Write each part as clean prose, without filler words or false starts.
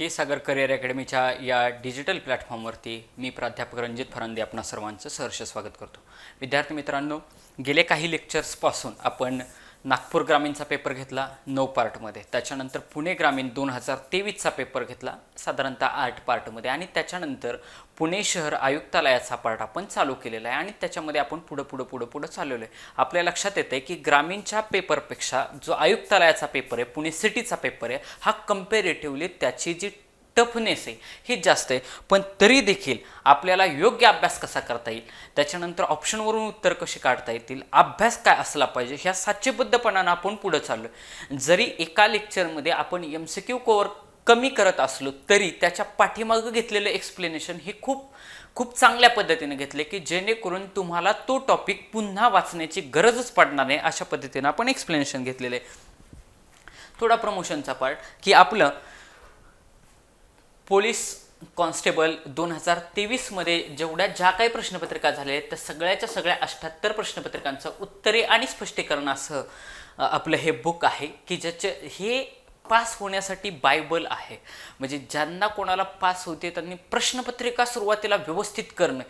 Vidyasagar career अकॅडमीच्या या digital प्लॅटफॉर्मवरती मी प्राध्यापक रणजित फरांदे आपणा सर्वांचं सहर्ष स्वागत करतो. विद्यार्थी मित्रांनो, गेले काही लेक्चर्सपासून आपण नागपूर ग्रामीणचा पेपर घेतला 9 पार्टमध्ये, त्याच्यानंतर पुणे ग्रामीण 2023चा पेपर घेतला साधारणतः 8 पार्टमध्ये, आणि त्याच्यानंतर पुणे शहर आयुक्तालयाचा पार्ट आपण चालू केलेला आहे आणि त्याच्यामध्ये आपण पुढं चाललेलो आहे. आपल्या लक्षात येतं आहे की ग्रामीणच्या पेपरपेक्षा जो आयुक्तालयाचा पेपर आहे, पुणे सिटीचा पेपर आहे, हा कंपॅरेटिव्हली त्याची जी टफनेस आहे ही जास्त आहे. पण तरी देखील आपल्याला योग्य अभ्यास कसा करता येईल, त्याच्यानंतर ऑप्शनवरून उत्तर कशी काढता येतील, अभ्यास काय असला पाहिजे, ह्या साचेबद्धपणानं आपण पुढं चाललो. जरी एका लेक्चरमध्ये आपण MCQ कव्हर कमी करत असलो तरी त्याच्या पाठीमागं घेतलेलं एक्सप्लेनेशन हे खूप चांगल्या पद्धतीने घेतले की जेणेकरून तुम्हाला तो टॉपिक पुन्हा वाचण्याची गरजच पडणार नाही, अशा पद्धतीने आपण एक्सप्लेनेशन घेतलेलं आहे. थोडा प्रमोशनचा पार्ट की आपलं पोलीस कॉन्स्टेबल 2023मध्ये ज्या काही प्रश्नपत्रिका झाल्या त्या सगळ्या 78 प्रश्नपत्रिकांचं उत्तरे आणि स्पष्टीकरणासह आपलं हे बुक आहे की हे पास होण्यासाठी बायबल आहे. म्हणजे ज्यांना कोणाला पास होते त्यांनी प्रश्नपत्रिका सुरुवातीला व्यवस्थित करणं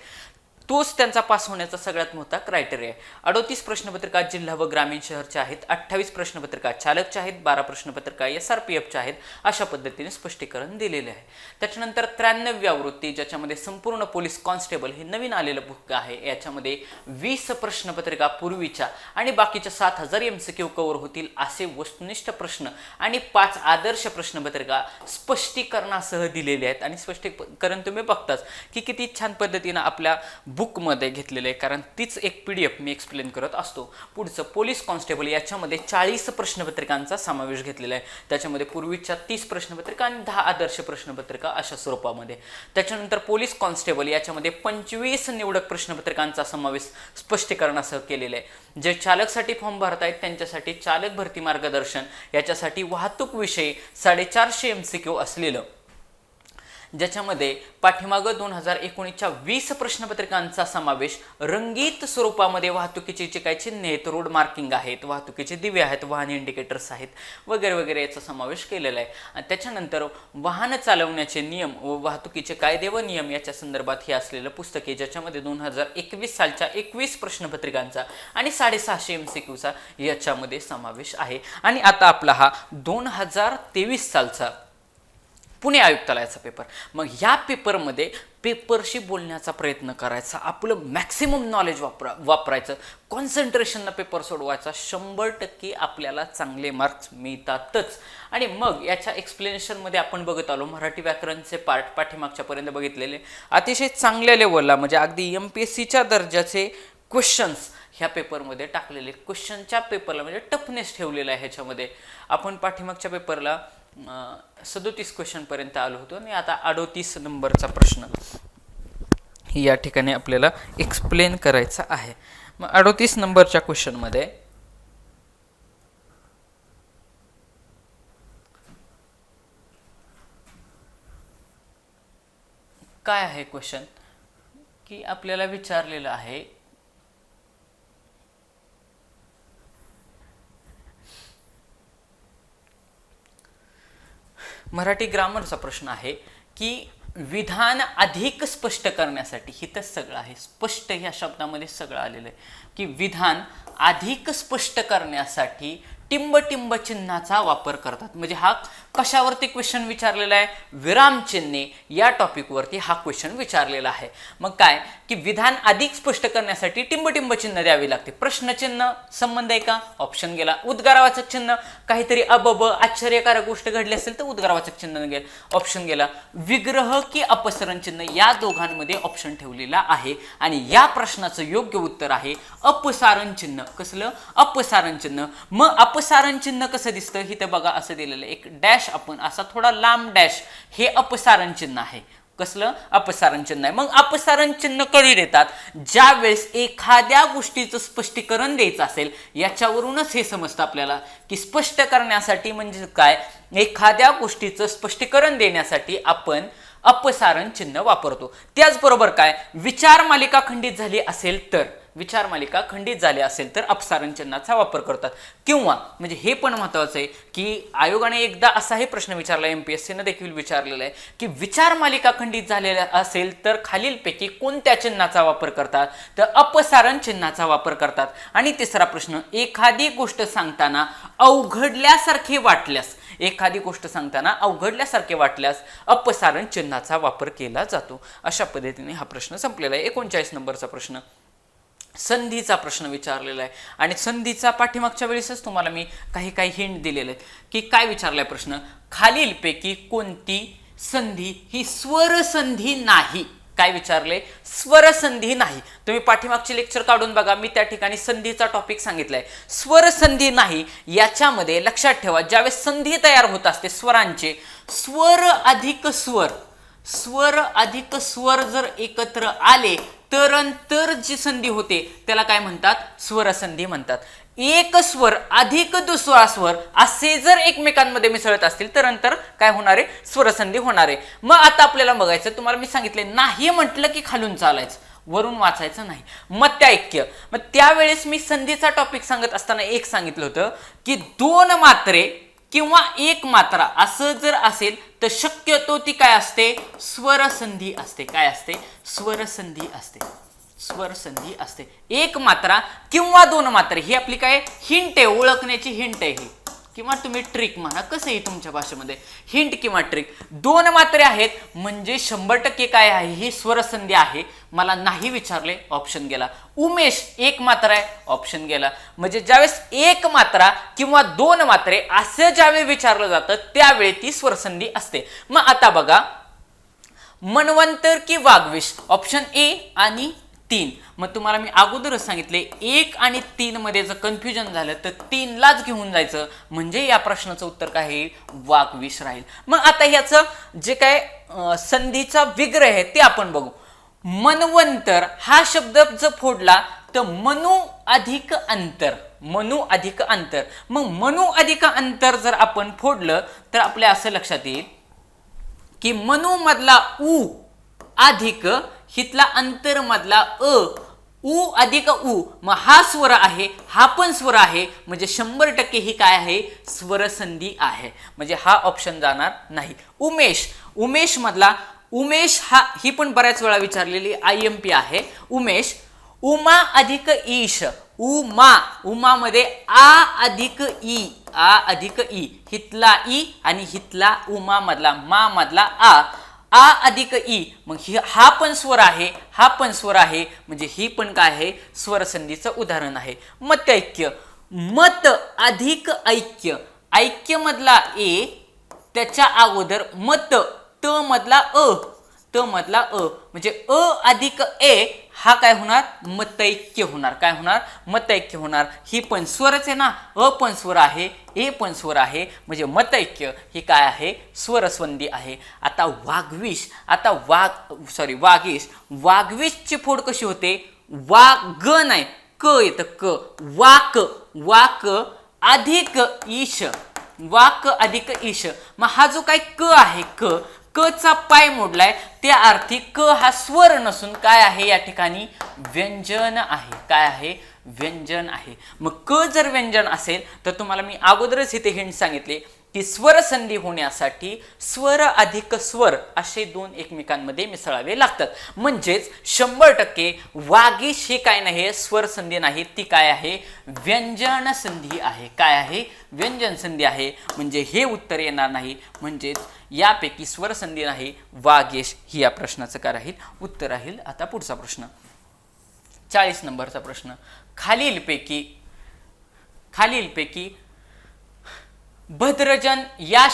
तोच त्यांचा पास होण्याचा सगळ्यात मोठा क्रायटेरिया आहे. 38 प्रश्नपत्रिका जिल्हा व ग्रामीण शहरच्या आहेत, 28 प्रश्नपत्रिका चालकच्या आहेत, 12 प्रश्नपत्रिका SRPFच्या आहेत, अशा पद्धतीने स्पष्टीकरण दिलेले आहे. त्याच्यानंतर 93 आवृत्ती ज्याच्यामध्ये संपूर्ण पोलीस कॉन्स्टेबल हे नवीन आलेलं बुक आहे. याच्यामध्ये 20 प्रश्नपत्रिका पूर्वीच्या आणि बाकीच्या 7000 MCQ कव्हर होतील असे वस्तुनिष्ठ प्रश्न आणि 5 आदर्श प्रश्नपत्रिका स्पष्टीकरणासह दिलेले आहेत. आणि स्पष्टीकरण तुम्ही बघताच की किती छान पद्धतीनं आपल्या बुकमध्ये घेतलेले आहे, कारण तीच एक PDF मी एक्सप्लेन करत असतो. पुढचं पोलीस कॉन्स्टेबल याच्यामध्ये 40 प्रश्नपत्रिकांचा समावेश घेतलेला आहे. त्याच्यामध्ये पूर्वीच्या 30 प्रश्नपत्रिका आणि 10 आदर्श प्रश्नपत्रिका अशा स्वरूपामध्ये. त्याच्यानंतर पोलीस कॉन्स्टेबल याच्यामध्ये 25 निवडक प्रश्नपत्रिकांचा समावेश स्पष्टीकरणासह केलेला आहे. जे चालकसाठी फॉर्म भरत आहेत त्यांच्यासाठी चालक भरती मार्गदर्शन याच्यासाठी वाहतूक विषयी 450 MCQ असलेलं, ज्याच्यामध्ये पाठीमागं 2019च्या 20 प्रश्नपत्रिकांचा समावेश रंगीत स्वरूपामध्ये वाहतुकीची जे काही चिन्हे आहेत, रोड मार्किंग आहेत, वाहतुकीचे दिवे आहेत, वाहन इंडिकेटर्स आहेत वगैरे याचा समावेश केलेला आहे. आणि त्याच्यानंतर वाहन चालवण्याचे नियम व वाहतुकीचे कायदे व नियम याच्या संदर्भात हे असलेलं पुस्तक आहे, ज्याच्यामध्ये 2021 सालच्या 21 प्रश्नपत्रिकांचा आणि 650 MCQचा याच्यामध्ये समावेश आहे. आणि आता आपला हा 2023 सालचा पुणे आयुक्तालयाचा पेपर. मग ह्या पेपरमध्ये पेपरशी बोलण्याचा प्रयत्न करायचा, आपलं मॅक्सिमम नॉलेज वापरायचं, कॉन्सन्ट्रेशननं पेपर सोडवायचा, 100% आपल्याला चांगले मार्क्स मिळतातच. आणि मग याच्या एक्सप्लेनेशनमध्ये आपण बघत आलो मराठी व्याकरणचे पार्ट पाठीमागच्यापर्यंत बघितलेले अतिशय चांगल्या लेवलला, म्हणजे अगदी MPSCच्या दर्जाचे क्वेश्चन्स ह्या पेपरमध्ये टाकलेले. क्वेश्चनच्या पेपरला म्हणजे टफनेस ठेवलेला आहे. ह्याच्यामध्ये आपण पाठीमागच्या पेपरला 37 क्वेश्चनपर्यंत आलो होतो आणि आता 38 नंबरचा प्रश्न या ठिकाणी आपल्याला एक्सप्लेन करायचा आहे. मग 38 नंबरच्या क्वेश्चनमध्ये काय आहे क्वेश्चन की आपल्याला विचारलेलं आहे मराठी ग्रामरचा प्रश्न आहे की विधान अधिक स्पष्ट करण्यासाठी, हिथं सगळं आहे स्पष्ट ह्या शब्दामध्ये सगळं आलेलं आहे की विधान अधिक स्पष्ट करण्यासाठी टिंब चिन्हाचा वापर करतात. म्हणजे हा कशावरती क्वेश्चन विचारलेला आहे, विराम चिन्हे या टॉपिकवरती हा क्वेश्चन विचारलेला आहे. मग काय की विधान अधिक स्पष्ट करण्यासाठी टिंब चिन्ह द्यावी लागते. प्रश्नचिन्ह संबंध आहे का, ऑप्शन गेला. उद्गारवाचक चिन्ह, काहीतरी अबब आश्चर्यकारक गोष्ट घडली असेल तर उद्गारवाचक चिन्ह गेला, ऑप्शन गेला. विग्रह की अपसरण चिन्ह या दोघांमध्ये ऑप्शन ठेवलेला आहे. आणि या प्रश्नाचं योग्य उत्तर आहे अपसारण चिन्ह. कसलं, अपसारण चिन्ह. मग अपसारण चिन्ह कसं दिसतं, इथं बघा असं दिलेलं एक डॅश, आपण असा थोडा लांब डॅश, हे अपसारण चिन्ह आहे. कसलं, अपसारण चिन्ह आहे. मग अपसारण चिन्ह कधी देतात, ज्या वेळेस एखाद्या गोष्टीचं स्पष्टीकरण द्यायचं असेल. याच्यावरूनच हे समजतं आपल्याला की स्पष्ट करण्यासाठी म्हणजे काय, एखाद्या गोष्टीचं स्पष्टीकरण देण्यासाठी आपण अपसारण चिन्ह वापरतो. त्याचबरोबर काय, विचार मालिका खंडित झाली असेल तर, विचार मालिका खंडित झाली असेल तर अपसारण चिन्हाचा वापर करतात. किंवा म्हणजे हे पण महत्वाचं आहे की आयोगाने एकदा असाही प्रश्न विचारला, MPSCनं देखील विचारलेला आहे की विचार मालिका खंडित झालेल्या असेल तर खालीलपैकी कोणत्या चिन्हाचा वापर करतात, तर अपसारण चिन्हाचा वापर करतात. आणि तिसरा प्रश्न, एखादी गोष्ट सांगताना अवघडल्यासारखे वाटल्यास, एखादी गोष्ट सांगताना अवघडल्यासारखे वाटल्यास अपसारण चिन्हाचा वापर केला जातो. अशा पद्धतीने हा प्रश्न संपलेला आहे. 39 नंबरचा प्रश्न संधीचा प्रश्न विचारलेला आहे. आणि संधीचा पाठीमागच्या वेळेसच तुम्हाला मी काही हिंट दिलेले आहेत की काय विचारलाय प्रश्न, खालीलपैकी कोणती संधी ही स्वर संधी नाही. काय विचारले, स्वर संधी नाही. तुम्ही पाठीमागचे लेक्चर काढून बघा, मी त्या ठिकाणी संधीचा टॉपिक सांगितलाय. स्वर संधी नाही याच्यामध्ये लक्षात ठेवा, ज्यावेळेस संधी तयार होत असते स्वरांचे, स्वर अधिक स्वर, स्वर अधिक स्वर जर एकत्र आले तर जी संधी होते त्याला काय म्हणतात, स्वरसंधी म्हणतात. एक स्वर अधिक दुसरा स्वर असे जर एकमेकांमध्ये मिसळत असतील तर नंतर काय होणार आहे, स्वरसंधी होणार आहे. मग आता आपल्याला बघायचं, तुम्हाला मी सांगितले नाही म्हटलं की खालून चालायचं, वरून वाचायचं नाही. मत्याऐक्य, मग त्यावेळेस मी संधीचा टॉपिक सांगत असताना एक सांगितलं होतं की 2 मात्रे किंवा 1 मात्रा असं जर असेल तर शक्यतो ती काय असते, स्वरसंधी असते. काय असते, स्वरसंधी असते, स्वरसंधी असते. 1 मात्रा किंवा 2 मात्रे ही आपली काय हिंट आहे, ओळखण्याची हिंट आहे ही, किंवा तुम्ही ट्रिक म्हणा, कसं आहे तुमच्या भाषेमध्ये, हिंट किंवा ट्रिक. 2 मात्रे आहेत म्हणजे 100% काय आहे, ही स्वरसंधी आहे. मला नाही विचारले, ऑप्शन गेला. उमेश 1 मात्रा आहे, ऑप्शन गेला. म्हणजे ज्यावेळेस 1 मात्रा किंवा 2 मात्रे असं ज्यावेळी विचारलं जातं त्यावेळी ती स्वरसंधी असते. मग आता बघा, मनवंतर की वाघविष, ऑप्शन ए आणि 3. मग तुम्हाला मी अगोदरच सांगितले 1 आणि 3 मध्ये जर कन्फ्युजन झालं तर 3 लाच घेऊन जायचं, म्हणजे या प्रश्नाचं उत्तर काय आहे, वाघविष राहील. मग आता ह्याचं जे काय संधीचा विग्रह आहे ते आपण बघू. मनवंतर हा शब्द जर फोडला तर मनु अधिक अंतर, मनु अधिक अंतर. मग मनु अधिक अंतर जर आपण फोडलं तर आपल्या असं लक्षात येईल की मनु मधला उ अधिक हितला अंतर मधला उ अधिक उ, मग हा स्वर आहे, हा पण स्वर आहे, म्हणजे 100% ही काय आहे, स्वरसंधी आहे. म्हणजे हा ऑप्शन जाणार नाही. उमेश, उमेश मधला उमेश हा, ही पण बऱ्याच वेळा विचारलेली IMP आहे. उमेश, उमा अधिक ईश, उमा, उमा मध्ये आ अधिक ई, आ अधिक ई, हितला ई आणि हितला उमा मधला मा मधला आ अधिक ई, मग हा पण स्वर आहे, हा पण स्वर आहे, म्हणजे ही पण काय आहे, स्वरसंधीचं उदाहरण आहे. मतैक्य, मत अधिक ऐक्य, ऐक्य मधला ए त्याच्या अगोदर मत, त मधला त मधला म्हणजे अधिक ए, हा काय होणार, मतैक्य होणार. काय होणार, मतैक्य होणार. ही पण स्वरच आहे ना, पण स्वर आहे, ए पण स्वर आहे, म्हणजे मतैक्य ही काय आहे, स्वरसंधी आहे. आता वाघविष, आता वाघिष, वाघविषची फोड कशी होते, वाग नाही, क येतं क, वाक, वाक अधिक ईश, वाक अधिक ईश. मग हा जो काय क आहे, क चा पाय मोडलाय, त्या अर्थी क हा स्वर नसून काय आहे, या ठिकाणी व्यंजन आहे. काय आहे, व्यंजन आहे. मग क जर व्यंजन असेल तर तुम्हाला मी अगोदरच इथे हिंट सांगितले की स्वरसंधी होण्यासाठी स्वर अधिक स्वर असे 2 एकमेकांमध्ये मिसळावे लागतात. म्हणजेच 100% वागीश हे काय नाही, स्वरसंधी नाही, ती काय आहे, व्यंजन संधी आहे. काय आहे, व्यंजन संधी आहे. म्हणजे हे उत्तर येणार नाही. म्हणजेच यापैकी स्वरसंधी नाही, वागीश ही या प्रश्नाचं काय राहील, उत्तर राहील. आता पुढचा प्रश्न 40 नंबरचा प्रश्न, खालीलपैकी भद्रजन या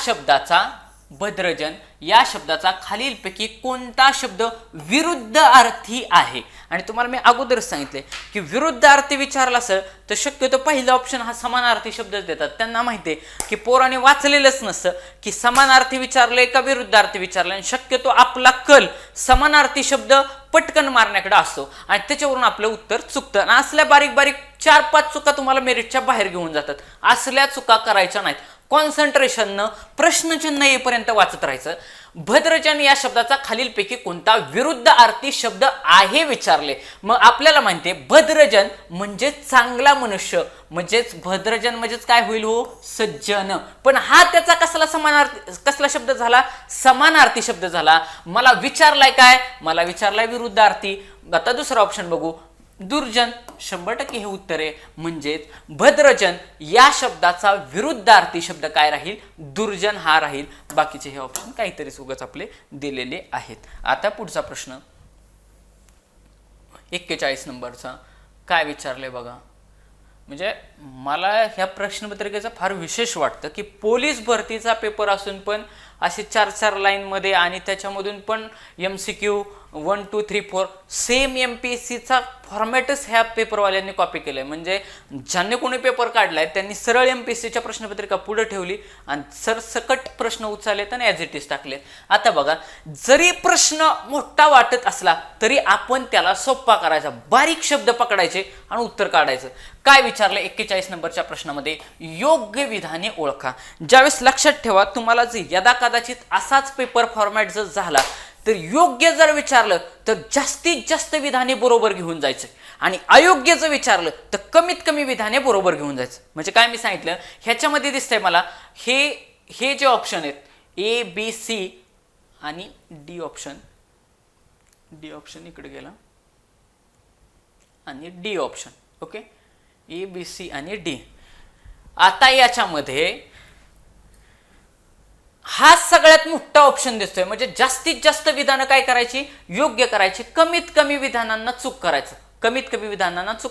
शब्दाचा खालीलपैकी कोणता शब्द विरुद्ध अर्थी आहे. आणि तुम्हाला मी अगोदरच सांगितले की विरुद्ध अर्थी विचारला असेल तर शक्यतो पहिला ऑप्शन हा समानार्थी शब्दच देतात. त्यांना माहिती आहे की पोराने वाचलेलंच नसतं की समानार्थी विचारले का विरुद्धार्थी विचारले, आणि शक्यतो आपला कल समानार्थी शब्द पटकन मारण्याकडे असतो आणि त्याच्यावरून आपलं उत्तर चुकतं. आणि असल्या बारीक बारीक 4-5 चुका तुम्हाला मेरिटच्या बाहेर घेऊन जातात. असल्या चुका करायच्या नाहीत. कॉन्सन्ट्रेशननं प्रश्नचिन्ह येईपर्यंत वाचत राहायचं. भद्रजन या शब्दाचा खालीलपैकी कोणता विरुद्ध अर्थी शब्द आहे विचारले. मग आपल्याला माहितीये भद्रजन म्हणजे चांगला मनुष्य, म्हणजेच भद्रजन म्हणजेच काय होईल हो, सज्जन. पण हा त्याचा कसला शब्द झाला, समानार्थी शब्द झाला. मला विचारलाय काय, मला विचारलाय विरुद्धार्थी. आता दुसरा ऑप्शन बघू, दुर्जन. 100% हे उत्तर आहे. म्हणजेच भद्रजन या शब्दाचा विरुद्धार्थी शब्द काय राहील, दुर्जन हा राहील. बाकीचे हे ऑप्शन काहीतरी उगाच आपले दिलेले आहेत. आता पुढचा प्रश्न 41 नंबरचा काय विचारले बघा. म्हणजे मला ह्या प्रश्नपत्रिकेचा फार विशेष वाटतं की पोलीस भरतीचा पेपर असून पण असे 4-4 लाईनमध्ये आणि त्याच्यामधून पण MCQ 1, 2, 3, 4 सेम MPSCचा फॉर्मॅटच ह्या पेपरवाल्यांनी कॉपी केलाय. म्हणजे ज्यांनी कोणी पेपर काढलाय त्यांनी सरळ MPSCच्या प्रश्नपत्रिका पुढे ठेवली आणि सरसकट प्रश्न उचललेत आणि ॲज इट इज टाकले. आता बघा, जरी प्रश्न मोठा वाटत असला तरी आपण त्याला सोपा करायचा, बारीक शब्द पकडायचे आणि उत्तर काढायचं. काय विचारलं 41 नंबरच्या प्रश्नामध्ये, योग्य विधाने ओळखा. ज्यावेळेस लक्षात ठेवा, तुम्हाला जर यदा कदाचित असाच पेपर फॉर्मॅट जर झाला तर योग्य जर विचारलं तर जास्तीत जास्त विधाने बरोबर घेऊन जायचं आणि अयोग्य जर विचारलं तर कमीत कमी विधाने बरोबर घेऊन जायचं. म्हणजे काय मी सांगितलं, ह्याच्यामध्ये दिसतंय मला हे जे ऑप्शन आहेत ABC आणि डी ऑप्शन इकडे गेला आणि डी ऑप्शन. ओके, ABC आणि डी. आता याच्यामध्ये हा सगळ्यात मोठा ऑप्शन दिसतोय. म्हणजे जास्तीत जास्त विधानं काय करायची, योग्य करायची, कमीत कमी विधानांना चूक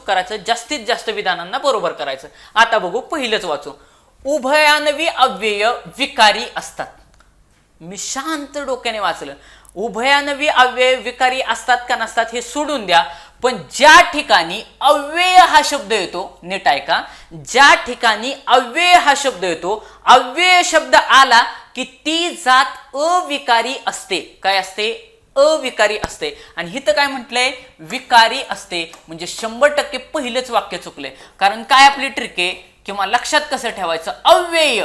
करायचं, जास्तीत जास्त विधानांना बरोबर करायचं. आता बघू, पहिलंच वाचू. उभयान्वी अव्यय विकारी असतात. मी शांत डोक्याने वाचलं. उभयान्वी अव्यय विकारी असतात का नसतात हे सोडून द्या, पण ज्या ठिकाणी अव्यय हा शब्द येतो, नीट ऐका, ज्या ठिकाणी अव्यय हा शब्द येतो, अव्यय शब्द आला की ती जात अविकारी असते. काय असते, अविकारी असते. आणि हिथं काय म्हटलंय, विकारी असते. म्हणजे 100% पहिलंच वाक्य चुकलंय. कारण काय आपली ट्रिक आहे किंवा लक्षात कसं ठेवायचं, अव्यय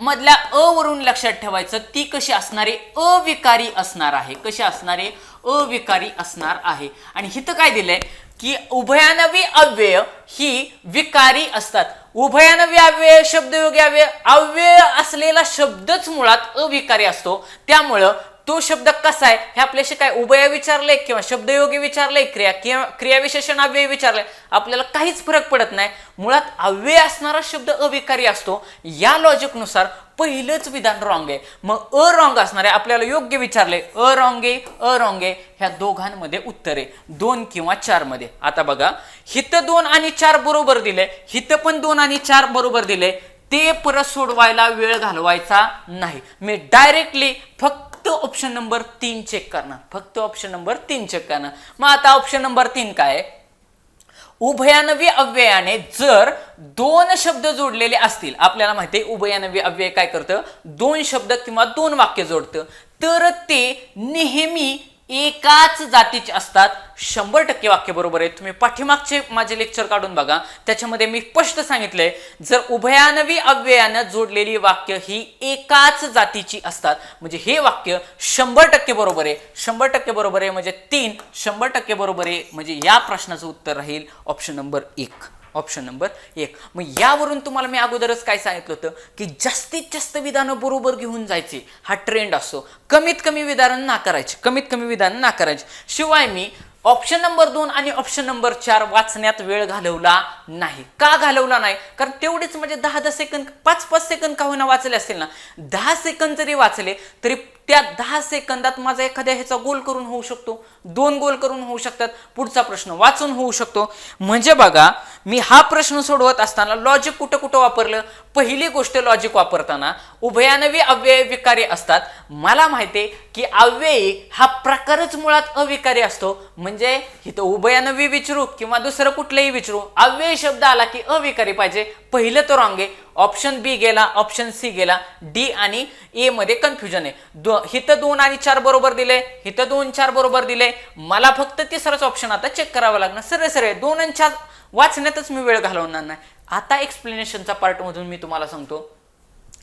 मधल्या अ वरून लक्षात ठेवायचं, ती कशी असणारे, अविकारी असणार आहे. कशी असणारे, अविकारी असणार आहे. आणि हिथं काय दिलंय की उभयान्वी अव्यय ही विकारी असतात. उभयान्वी अव्यय, शब्दयोगी अव्यय, अव्यय असलेला शब्दच मुळात अविकारी असतो. त्यामुळं तो शब्द कसा आहे हे आपल्याशी काय उभय विचारले किंवा शब्दयोगी विचारले, क्रियाविशेषण अव्यय विचारले, आपल्याला काहीच फरक पडत नाही. मुळात अव्यय असणारा शब्द अविकारी असतो. या लॉजिकनुसार पहिलंच विधान रॉंग आहे. मग रॉंग असणार आहे. आपल्याला योग्य विचारले, रॉंग आहे. ह्या दोघांमध्ये उत्तर आहे 2 किंवा 4 मध्ये. आता बघा, हिथं 2 आणि 4 बरोबर दिले, हिथं पण 2 आणि 4 बरोबर दिले. ते परत सोडवायला वेळ घालवायचा नाही. मी डायरेक्टली फक्त ऑप्शन नंबर 3 चेक करणार, मग आता ऑप्शन नंबर 3 काय, उभयान्वी अव्ययाने जर 2 शब्द जोडलेले असतील, आपल्याला माहिती आहे उभयान्वी अव्यय काय करतं, 2 शब्द किंवा 2 वाक्य जोडतं, तर ते नेहमी एकाच जातीचे असतात. 100% वाक्य बरोबर आहे. तुम्ही पाठीमागचे माझे लेक्चर काढून बघा, त्याच्यामध्ये मी स्पष्ट सांगितलंय, जर उभयान्वी अव्ययानं जोडलेली वाक्य ही एकाच जातीची असतात, म्हणजे हे वाक्य 100% बरोबर आहे. 100% बरोबर आहे म्हणजे 3 100% बरोबर आहे. म्हणजे या प्रश्नाचं उत्तर राहील ऑप्शन नंबर 1. मग यावरून तुम्हाला मी अगोदरच काय सांगितलं होतं की जास्तीत जास्त विधानं बरोबर घेऊन जायचे हा ट्रेंड असतो. कमीत कमी विधानं नाकारायचे. शिवाय मी ऑप्शन नंबर 2 आणि ऑप्शन नंबर 4 वाचण्यात वेळ घालवला नाही. का घालवला नाही, कारण तेवढेच म्हणजे 10-10 सेकंद, 5-5 सेकंद का होईना वाचले असतील ना, 10 सेकंद जरी वाचले तरी त्या 10 सेकंदात माझा एखाद्या ह्याचा गोल करून होऊ शकतो, 2 गोल करून होऊ शकतात, पुढचा प्रश्न वाचून होऊ शकतो. म्हणजे बघा, मी हा प्रश्न सोडवत असताना लॉजिक कुठं वापरलं. पहिली गोष्ट, लॉजिक वापरताना उभयान्वी अव्यय विकारी असतात. मला माहितीये की अव्यय हा प्रकारच मुळात अविकारी असतो. म्हणजे इथं उभयान्वी विचारू किंवा दुसरं कुठलंही विचारू, अव्यय शब्द आला की अविकारी पाहिजे. पहिलं तो रॉंग आहे. ऑप्शन बी गेला, ऑप्शन सी गेला, डी आणि ए मध्ये कन्फ्युजन आहे. इथं 2 आणि 4 बरोबर दिले, इथं 2-4 बरोबर दिले. मला फक्त तिसराच ऑप्शन आता चेक करावं लागणार. सरळ 2 आणि 4 वाचण्यातच मी वेळ घालवणार नाही. आता एक्सप्लेनेशनचा पार्ट मधून मी तुम्हाला सांगतो,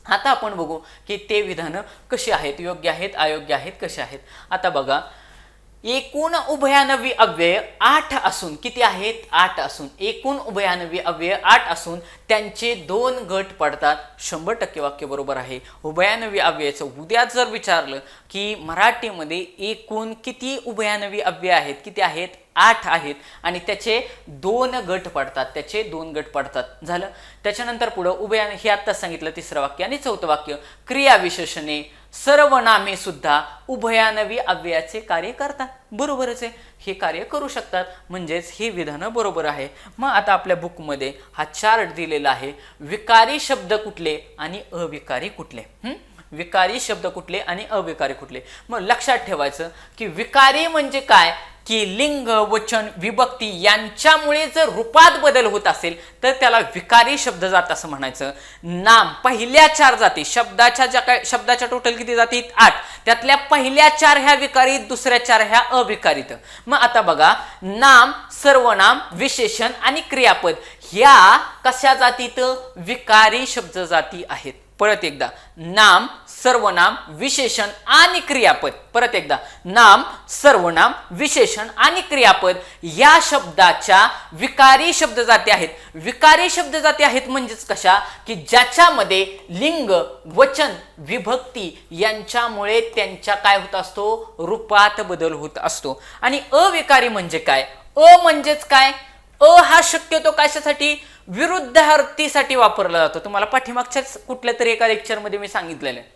आता आपण बघू की ते विधानं कशी आहेत, योग्य आहेत, अयोग्य आहेत, कसे आहेत. आता बघा, एकूण उभयानवी अव्यय 8 असून, किती आहेत? 8 असून, एकूण उभयानवी अव्यय 8 असून त्यांचे 2 गट पडतात. 100% वाक्य बरोबर आहे. उभयानवी अव्ययाचं उद्या जर विचारलं की मराठीमध्ये एकूण किती उभयानवी अव्यय आहेत, किती आहेत? 8 आहेत आणि त्याचे 2 गट पडतात, त्याचे 2 गट पडतात. झालं. त्याच्यानंतर पुढं उभयान हे आत्ताच सांगितलं, तिसरं वाक्य. आणि चौथं वाक्य, क्रियाविशेषणे सर्वनामे सुद्धा उभयानवी अव्ययाचे कार्य करतात. बरोबरच आहे, हे कार्य करू शकतात, म्हणजेच हे विधान बरोबर आहे. मग आता आपल्या बुकमध्ये हा चार्ट दिलेला आहे. विकारी शब्द कुठले आणि अविकारी कुठले, विकारी शब्द कुठले आणि अविकारी कुठले. मग लक्षात ठेवायचं की विकारी म्हणजे काय, की लिंग, वचन, विभक्ती यांच्यामुळे जर रूपात बदल होत असेल तर त्याला विकारी शब्द जात असं म्हणायचं. नाम, पहिल्या 4 जाती, शब्दाच्या टोटल किती जाती? 8. त्यातल्या पहिल्या 4 ह्या विकारीत, दुसऱ्या 4 ह्या अविकारीत. मग आता बघा, नाम, सर्वनाम, विशेषण आणि क्रियापद ह्या कशा जातीत? विकारी शब्द जाती आहेत. परत एकदा, नाम, सर्वनाम, विशेषण आणि क्रियापद. परत एकदा, नाम, सर्वनाम, विशेषण आणि क्रियापद या शब्दाच्या विकारी शब्द जाती आहेत. विकारी शब्द जाती आहेत म्हणजेच कशा, की ज्याच्यामध्ये लिंग, वचन, विभक्ती यांच्यामुळे त्यांच्या काय होत असतो? रूपात बदल होत असतो. आणि अविकारी म्हणजे काय? अ म्हणजेच काय? अ हा शक्यतो कशासाठी? विरुद्ध अर्थीसाठी वापरला जातो. तुम्हाला पाठीमागच्याच कुठल्या तरी एका लेक्चरमध्ये मी सांगितलेलं आहे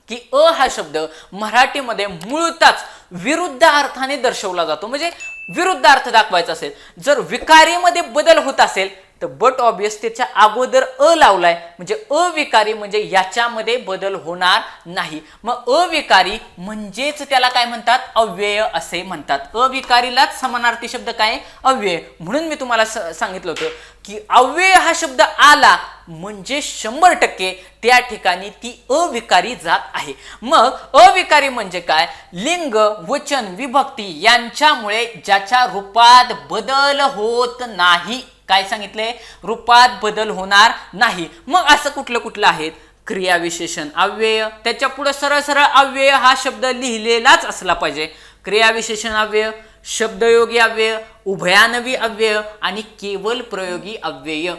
की अ हा शब्द मराठीमध्ये मूळतःच विरुद्ध अर्थाने दर्शवला जातो. म्हणजे विरुद्ध अर्थ दाखवायचा असेल, जर विकारीमध्ये बदल होत असेल तर बट ऑब्वियस त्याच्या अगोदर अ लावलाय, म्हणजे अविकारी म्हणजे याच्यामध्ये बदल होणार नाही. मग अविकारी म्हणजेच त्याला काय म्हणतात? अव्यय असे म्हणतात. अविकारीलाच समानार्थी शब्द काय? अव्यय. म्हणून मी तुम्हाला सांगितलं होतं की अव्यय हा शब्द आला म्हणजे 100% त्या ठिकाणी ती अविकारी जात आहे. मग अविकारी म्हणजे काय? लिंग, वचन, विभक्ती यांच्यामुळे ज्याच्या रूपात बदल होत नाही. काय सांगितले? रूपात बदल होणार नाही. मग असं कुठलं कुठलं आहेत? क्रियाविशेषण अव्यय, त्याच्या पुढे सरळ सरळ अव्यय हा शब्द लिहिलेलाच असला पाहिजे. क्रियाविशेषण अव्यय, शब्दयोगी अव्यय, उभयानवी अव्यय आणि केवल प्रयोगी अव्यय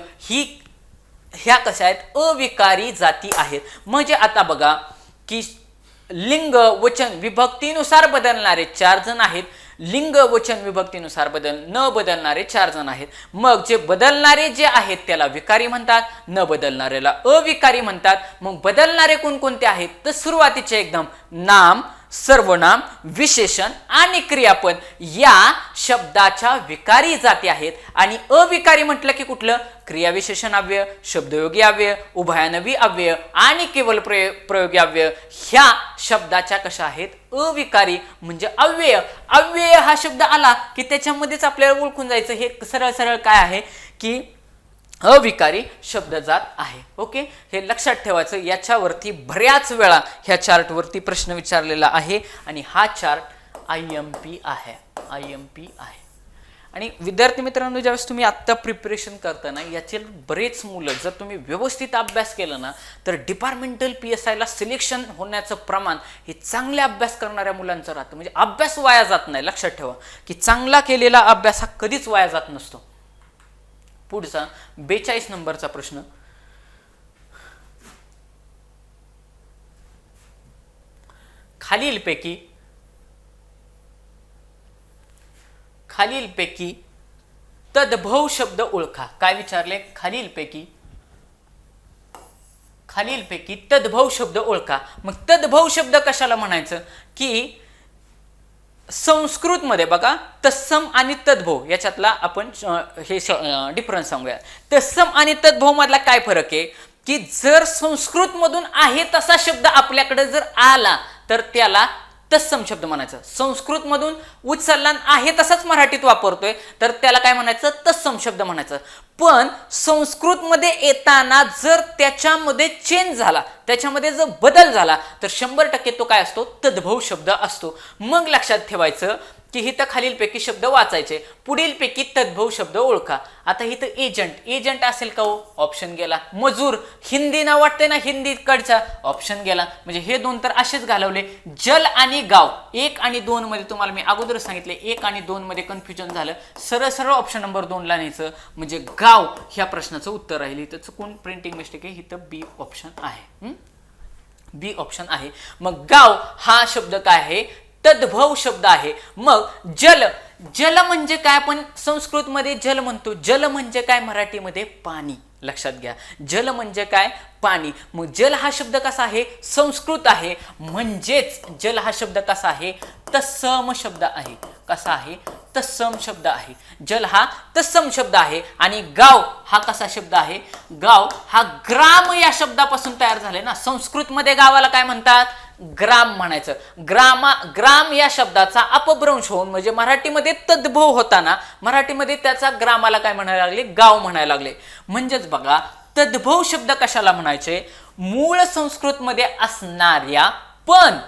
ह्या कशा आहेत? अविकारी जाती आहेत. म्हणजे आता बघा की लिंग, वचन, विभक्तीनुसार बदलणारे 4 जण आहेत. लिंग, वचन, विभक्तीनुसार न बदलणारे 4 जण आहेत. मग जे बदलणारे जे आहेत त्याला विकारी म्हणतात, न बदलणाऱ्याला अविकारी म्हणतात. मग बदलणारे कोणकोणते आहेत? तर सुरुवातीचे एकदम नाम, सर्वनाम, विशेषण आणि क्रियापद या शब्दाच्या विकारी जाती आहेत. आणि अविकारी म्हटलं की कुठलं? क्रियाविशेषण अव्यय, शब्दयोगी अव्यय, उभयानवी अव्यय आणि केवल प्रयोगी अव्यय ह्या शब्दाच्या कशा आहेत? अविकारी म्हणजे अव्यय. अव्यय हा शब्द आला की त्याच्यामध्येच आपल्याला ओळखून जायचं हे सरळ सरळ काय आहे की अविकारी शब्द जात आहे. ओके, हे लक्षात ठेवायचं. याच्यावरती बऱ्याच वेळा ह्या चार्टवरती प्रश्न विचारलेला आहे आणि हा चार्ट IMP आहे. IMP आहे. आणि विद्यार्थी मित्रांनो, ज्यावेळेस तुम्ही आत्ता प्रिपरेशन करताना याचे बरेच मुलं जर तुम्ही व्यवस्थित अभ्यास केला ना तर डिपार्टमेंटल PSIला सिलेक्शन होण्याचं प्रमाण हे चांगले अभ्यास करणाऱ्या मुलांचं राहतं. म्हणजे अभ्यास वाया जात नाही. लक्षात ठेवा की चांगला केलेला अभ्यास हा कधीच वाया जात नसतो. पुढचा 42 नंबरचा प्रश्न. खालीलपैकी तद्भव शब्द ओळखा. काय विचारले? खालीलपैकी तद्भव शब्द ओळखा. मग तद्भव शब्द कशाला म्हणायचं की संस्कृत मध्ये बघा तत्सम आणि तद्भव याच्यातला आपण हे डिफरन्स सांगूया. तत्सम आणि तद्भव मधला काय फरक आहे की जर संस्कृत मधून आहे तसा शब्द आपल्याकडे जर आला तर त्याला तत्सम शब्द म्हणायचं. संस्कृत मधून उचलला आहे तसाच मराठीत वापरतोय तर त्याला काय म्हणायचं? तत्सम शब्द म्हणायचं. पण संस्कृत मध्ये येताना जर त्याच्यामध्ये चेंज झाला, त्याच्यामध्ये जर बदल झाला तर 100% तो काय असतो? तद्भव शब्द असतो. मग लक्षात ठेवायचं की इथं खालीलपैकी शब्द वाचायचे, पुढीलपैकी तद्भव शब्द ओळखा. आता इथं एजंट असेल का हो? ऑप्शन गेला. मजूर, हिंदी नाव वाटतंय ना, हिंदीकडचा, ऑप्शन गेला. म्हणजे हे दोन तर असेच घालवले. जल आणि गाव 1 आणि 2 मध्ये तुम्हाला मी अगोदरच सांगितले 1 आणि 2 मध्ये कन्फ्युजन झालं. सरळ सरळ ऑप्शन नंबर 2 ला न्यायचं, म्हणजे गाव ह्या प्रश्नाचं उत्तर राहील. इथं चुकून प्रिंटिंग मिस्टेक आहे, इथं बी ऑप्शन आहे. बी ऑप्शन आहे. मग गाव हा शब्द काय आहे? तद्भव शब्द आहे. मग जल म्हणजे काय? आपण संस्कृत मध्ये जल म्हणतो. जल म्हणजे काय? मराठीमध्ये पाणी. लक्षात घ्या, जल म्हणजे काय? पाणी. मग जल हा शब्द कसा आहे? संस्कृत आहे. म्हणजेच जल हा शब्द कसा आहे? तत्सम शब्द आहे. कसा आहे? तत्सम शब्द आहे. जल हा तत्सम शब्द आहे. आणि गाव हा कसा शब्द आहे? गाव हा ग्राम या शब्दापासून तयार झाले ना. संस्कृत मध्ये गावाला काय म्हणतात? ग्राम म्हणायचं. ग्राम या शब्दाचा अपभ्रंश होऊन म्हणजे मराठीमध्ये तद्भव होताना मराठीमध्ये त्याचा ग्रामाला काय म्हणायला लागले? गाव म्हणायला लागले. म्हणजेच बघा, तद्भव शब्द कशाला म्हणायचे? मूळ संस्कृत मध्ये असणाऱ्या पण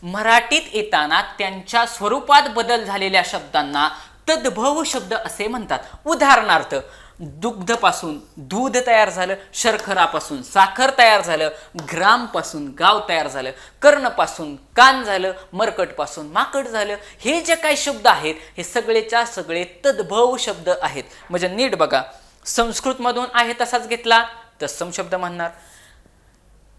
मराठीत येताना त्यांच्या स्वरूपात बदल झालेल्या शब्दांना तद्भव शब्द असे म्हणतात. उदाहरणार्थ, दुग्धपासून दूध तयार झालं, शर्करापासून साखर तयार झालं, ग्रामपासून गाव तयार झालं, कर्णपासून कान झालं, मरकटपासून माकड झालं. हे जे काही शब्द आहेत हे सगळेच्या सगळे तद्भव शब्द आहेत. म्हणजे नीट बघा, संस्कृतमधून आहे तसाच घेतला तत्सम शब्द म्हणणार.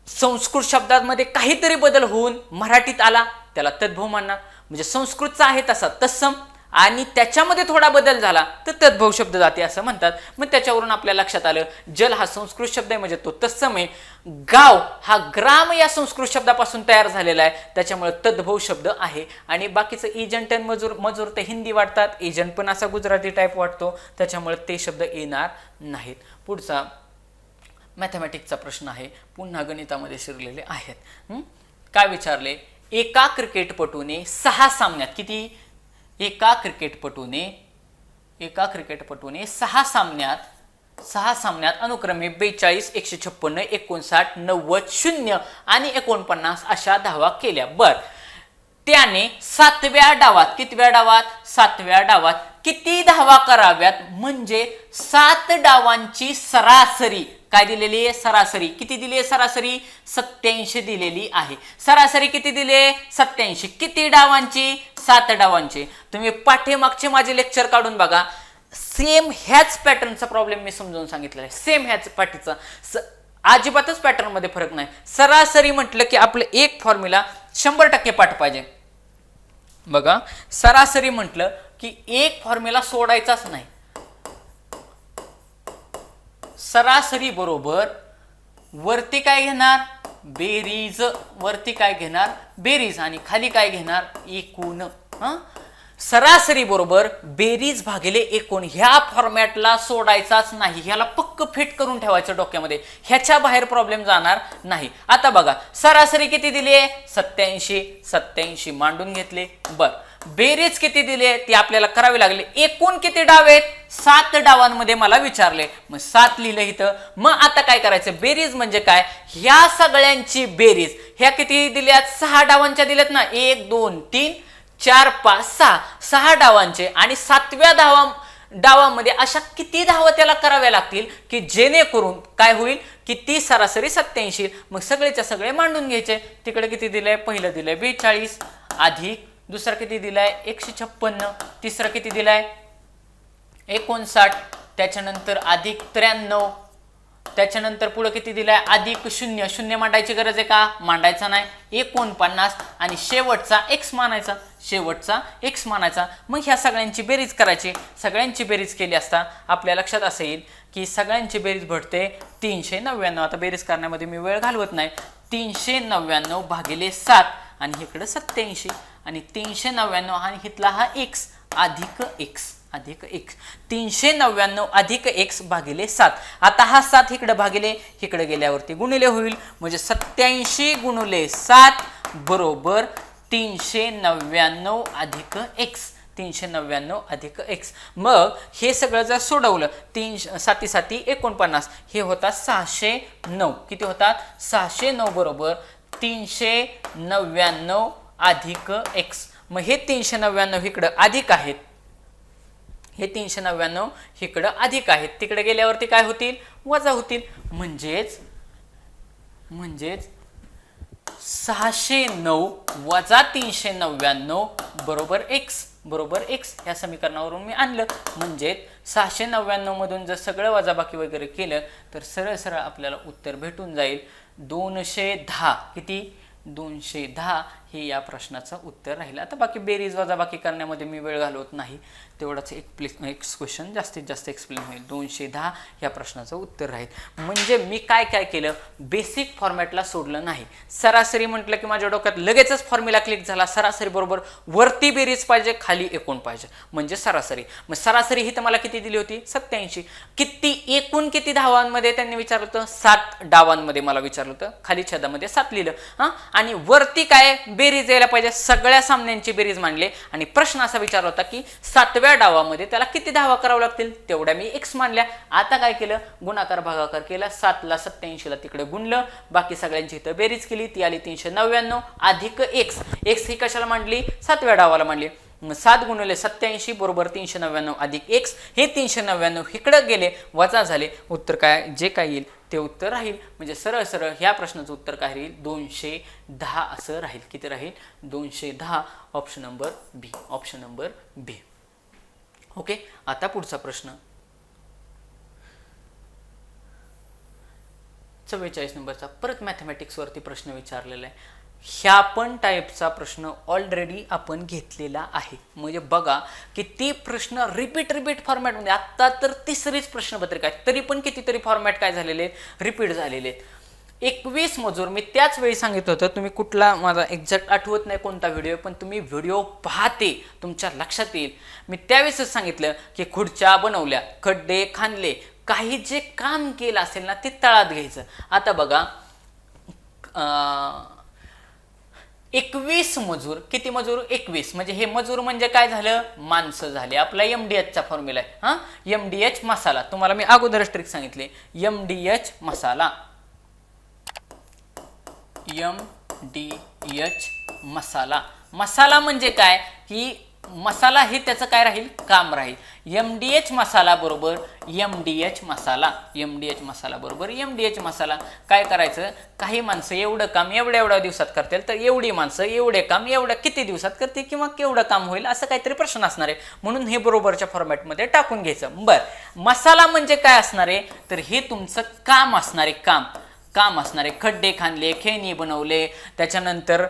संस्कृत शब्दांमध्ये काहीतरी बदल होऊन मराठीत आला त्याला तद्भव म्हणणार. म्हणजे संस्कृतचा आहे तसा तत्सम आणि त्याच्यामध्ये थोडा बदल झाला तर तद्भव शब्द जाते असं म्हणतात. मग त्याच्यावरून आपल्या लक्षात आलं जल हा संस्कृत शब्द आहे म्हणजे तो तत्सम आहे. गाव हा ग्राम या संस्कृत शब्दापासून तयार झालेला आहे त्याच्यामुळे तद्भव शब्द आहे. आणि बाकीचं एजंट आणि मजूर ते हिंदी वाटतात, एजंट पण असा गुजराती टाईप वाटतो त्याच्यामुळे ते शब्द येणार नाहीत. पुढचा मॅथमॅटिक्सचा प्रश्न आहे, पुन्हा गणितामध्ये शिरलेले आहेत. काय विचारले? एका क्रिकेटपटूने 6 सामन्यात किती? एका क्रिकेटपटूने 6 सामन्यात अनुक्रमे 42, 156, 59, 90, 0 आणि 49 अशा धावा केल्या. बर, त्याने 7व्या डावात, कितव्या डावात? 7व्या डावात किती धावा कराव्यात? म्हणजे 7 डावांची सरासरी काय दिलेली आहे? सरासरी किती दिली आहे? सरासरी 87 दिलेली आहे. सरासरी किती दिले? 87. किती डावांची? 7 डावांची. तुम्ही पाठीमागचे माझे लेक्चर काढून बघा, सेम ह्याच पॅटर्नचा प्रॉब्लेम मी समजावून सांगितलेला आहे. सेम ह्याच पाठीचा अजिबातच पॅटर्न मध्ये फरक नाही. सरासरी म्हटलं की आपलं एक फॉर्म्युला 100% पाठ पाहिजे. बघा, सरासरी म्हटलं की एक फॉर्म्युला सोडायचाच नाही. सरासरी बरोबर वरती काय घेणार? बेरीज. वरती काय घेणार? बेरीज. आणि खाली काय घेणार? एकूण. सरासरी बरोबर बेरीज भागिले एकूण ह्या फॉर्मॅटला सोडायचाच नाही. ह्याला पक्क फिट करून ठेवायचं डोक्यामध्ये, ह्याच्या बाहेर प्रॉब्लेम जाणार नाही. आता बघा, सरासरी किती दिली आहे? 87 मांडून घेतले. बर, बेरीज किती दिली आहे ती आपल्याला करावी लागली. एकूण किती डाव आहेत? 7 डावांमध्ये मला विचारले, मग 7 लिहिलं इथं. मग आता काय करायचं? बेरीज म्हणजे काय? ह्या सगळ्यांची बेरीज. ह्या किती दिल्यात? 6 डावांच्या दिल्यात ना. 1 2 3 4 5 6 6 डावांचे. आणि 7व्या डावामध्ये अशा किती धावा त्याला कराव्या लागतील की जेणेकरून काय होईल की ती सरासरी 87. मग सगळेच्या सगळे मांडून घ्यायचे. तिकडे किती दिलंय? पहिलं दिलंय 42 अधिक दुसरा किती दिलाय? 156. तिसरा किती दिलाय? 59. त्याच्यानंतर अधिक 93. त्याच्यानंतर पुढे किती दिलाय? अधिक 0. 0 मांडायची गरज आहे का? मांडायचा नाही. 49 आणि शेवटचा x मानायचा. मग ह्या सगळ्यांची बेरीज करायची. सगळ्यांची बेरीज केली असता आपल्या लक्षात असं येईल की सगळ्यांची बेरीज भेटते 399. आता बेरीज करण्यामध्ये मी वेळ घालवत नाही. 399 भागिले 7 आणि इकडे 87 आणि 399 आणि इथला हा x अधिक x. 399 अधिक x भागिले 7. आता हा 7 इकडे भागिले इकडे गेल्यावरती गुणिले होईल. म्हणजे 87 गुणिले 7 बरोबर 399 अधिक x. 399 अधिक x. मग हे सगळं जर सोडवलं 3 7 7 49 हे होतात 609. किती होतात? 609 बरोबर 399 अधिक x. मग हे 399 इकडं अधिक आहेत, हे 399 इकडं अधिक आहेत, तिकडे गेल्यावरती काय होतील, वजा होतील. म्हणजेच 609 वजा 399 बरोबर x या समीकरणावरून मी आणलं. म्हणजे 699 मधून जर सगळं वजाबाकी वगैरे केलं तर सरळ सरळ आपल्याला उत्तर भेटून जाईल 210. किती, 210 हे या प्रश्नाचं उत्तर राहील. आता बाकी बेरीज वजाबाकी करण्यामध्ये मी वेळ घालवत नाही, तेवढाच एक क्वेश्चन जास्तीत जास्त एक्सप्लेन होईल. 210 या प्रश्नाचं उत्तर राहील. म्हणजे मी काय काय केलं, बेसिक फॉर्मॅटला सोडलं नाही. सरासरी म्हटलं की माझ्या डोक्यात लगेचच फॉर्म्युला क्लिक झाला. सरासरी बरोबर वरती बेरीज पाहिजे, खाली एकूण पाहिजे, म्हणजे सरासरी. मग सरासरी ही तर मला किती दिली होती, 87. किती, एकूण किती धावांमध्ये त्यांनी विचारलं होतं, 7 डावांमध्ये मला विचारलं होतं. खाली छेदामध्ये 7 लिहिलं. आणि वरती काय बेरीज यायला पाहिजे, सगळ्या सामन्यांची बेरीज मांडली. आणि प्रश्न असा विचारला होता की 7व्या डावामध्ये त्याला किती धावा करावं लागतील, तेवढ्या मी x मानल्या. आता काय केलं, गुणाकार भागाकार केला. 7ला 87ला तिकडे गुणलं, बाकी सगळ्यांची इथं बेरीज केली, ती आली 399 अधिक x. x ही कशाला मांडली, 7व्या डावाला मांडली. 7 गुणिले 87 बरोबर 399 अधिक x. हे 399 इकडे गेले, वजा झाले. उत्तर काय, जे काय येईल ते उत्तर राहील. म्हणजे सरळ सरळ ह्या प्रश्नाचं उत्तर काय राहील, 210 असं राहील. किती राहील, 210. ऑप्शन नंबर बी, ऑप्शन नंबर बी. ओके. आता पुढचा प्रश्न 44 नंबरचा परत मॅथमॅटिक्स वरती प्रश्न विचारलेला आहे. ह्या पण टाईपचा प्रश्न ऑलरेडी आपण घेतलेला आहे. म्हणजे बघा किती प्रश्न रिपीट फॉर्मॅटमध्ये, आत्ता तर तिसरीच प्रश्नपत्रिका आहे, तरी पण कितीतरी फॉर्मॅट काय झालेले आहेत, रिपीट झालेले आहेत. 21 मजूर, मी त्याच वेळी सांगितलं होतं, तुम्ही कुठला माझा एक्झॅक्ट आठवत नाही कोणता व्हिडिओ, पण तुम्ही व्हिडिओ पाहते तुमच्या लक्षात येईल. मी त्यावेळेसच सांगितलं की खुर्च्या बनवल्या, खड्डे खाणले, काही जे काम केलं असेल ना ते तळात घ्यायचं. आता बघा 21 मजूर, किती मजूर, 21. म्हणजे हे मजूर म्हणजे काय झालं, माणसं झाले. आपला MDH चा फॉर्म्युला आहे. MDH मसाला, तुम्हाला मी अगोदरच ट्रिक सांगितले. MDH मसाला, MDH मसाला. मसाला म्हणजे काय, की मसाला हे त्याचं काय राहील, काम राहील. MDH मसाला बरोबर MDH मसाला, MDH मसाला बरोबर MDH मसाला. काय करायचं, काही माणसं एवढं काम एवढ्या दिवसात करतील, तर एवढी माणसं एवढे काम एवढ्या किती दिवसात करतील किंवा केवढं काम होईल, असं काहीतरी प्रश्न असणार आहे. म्हणून हे बरोबरच्या फॉर्मॅटमध्ये टाकून घ्यायचं. बरं, मसाला म्हणजे काय असणार आहे, तर हे तुमचं काम असणारे, काम असणारे. खड्डे खाणले, खेळणी बनवले, त्याच्यानंतर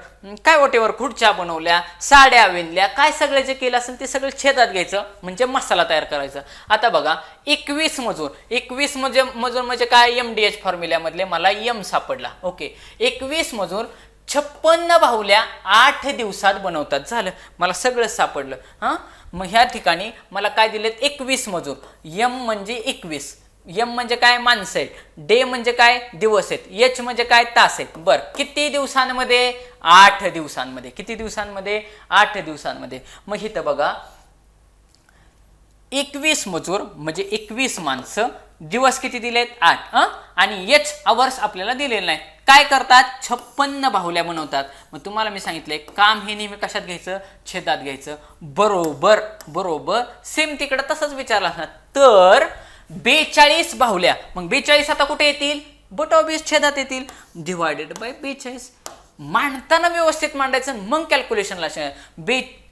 काय वॉटेवर खुर्च्या बनवल्या, साड्या विणल्या, काय सगळं जे केलं असेल ते सगळं छेदात घ्यायचं, म्हणजे मसाला तयार करायचा. आता बघा 21 मजूर, 21 मजूर म्हणजे काय, MDH फॉर्म्युल्यामधले मला M सापडला. ओके. 21 मजूर 56 बाहुल्या 8 दिवसात बनवतात. झालं, मला सगळं सापडलं. मग ह्या ठिकाणी मला काय दिलेत, 21 मजूर. M म्हणजे 21, M म्हणजे काय, माणसं आहेत. डे म्हणजे काय, दिवस आहेत. H म्हणजे काय, तास आहेत. बर, किती दिवसांमध्ये, 8 दिवसांमध्ये. किती दिवसांमध्ये, 8 दिवसांमध्ये. मग इथं बघा 21 मजूर म्हणजे 21 माणसं, दिवस किती दिलेत, 8. आणि H आवर्स आपल्याला दिलेले नाही. काय करतात, 56 बाहुल्या बनवतात. मग तुम्हाला मी सांगितलंय काम हे नेहमी कशात घ्यायचं, छेदात घ्यायचं. बरोबर सेम तिकडे तसंच विचारलं असणार. तर 42 बाहुल्या, मग 42 आता कुठे येतील, बटा 20 छेदात येतील, डिवायडेड बाय 42. मांडताना व्यवस्थित मांडायचं, मग कॅल्क्युलेशनला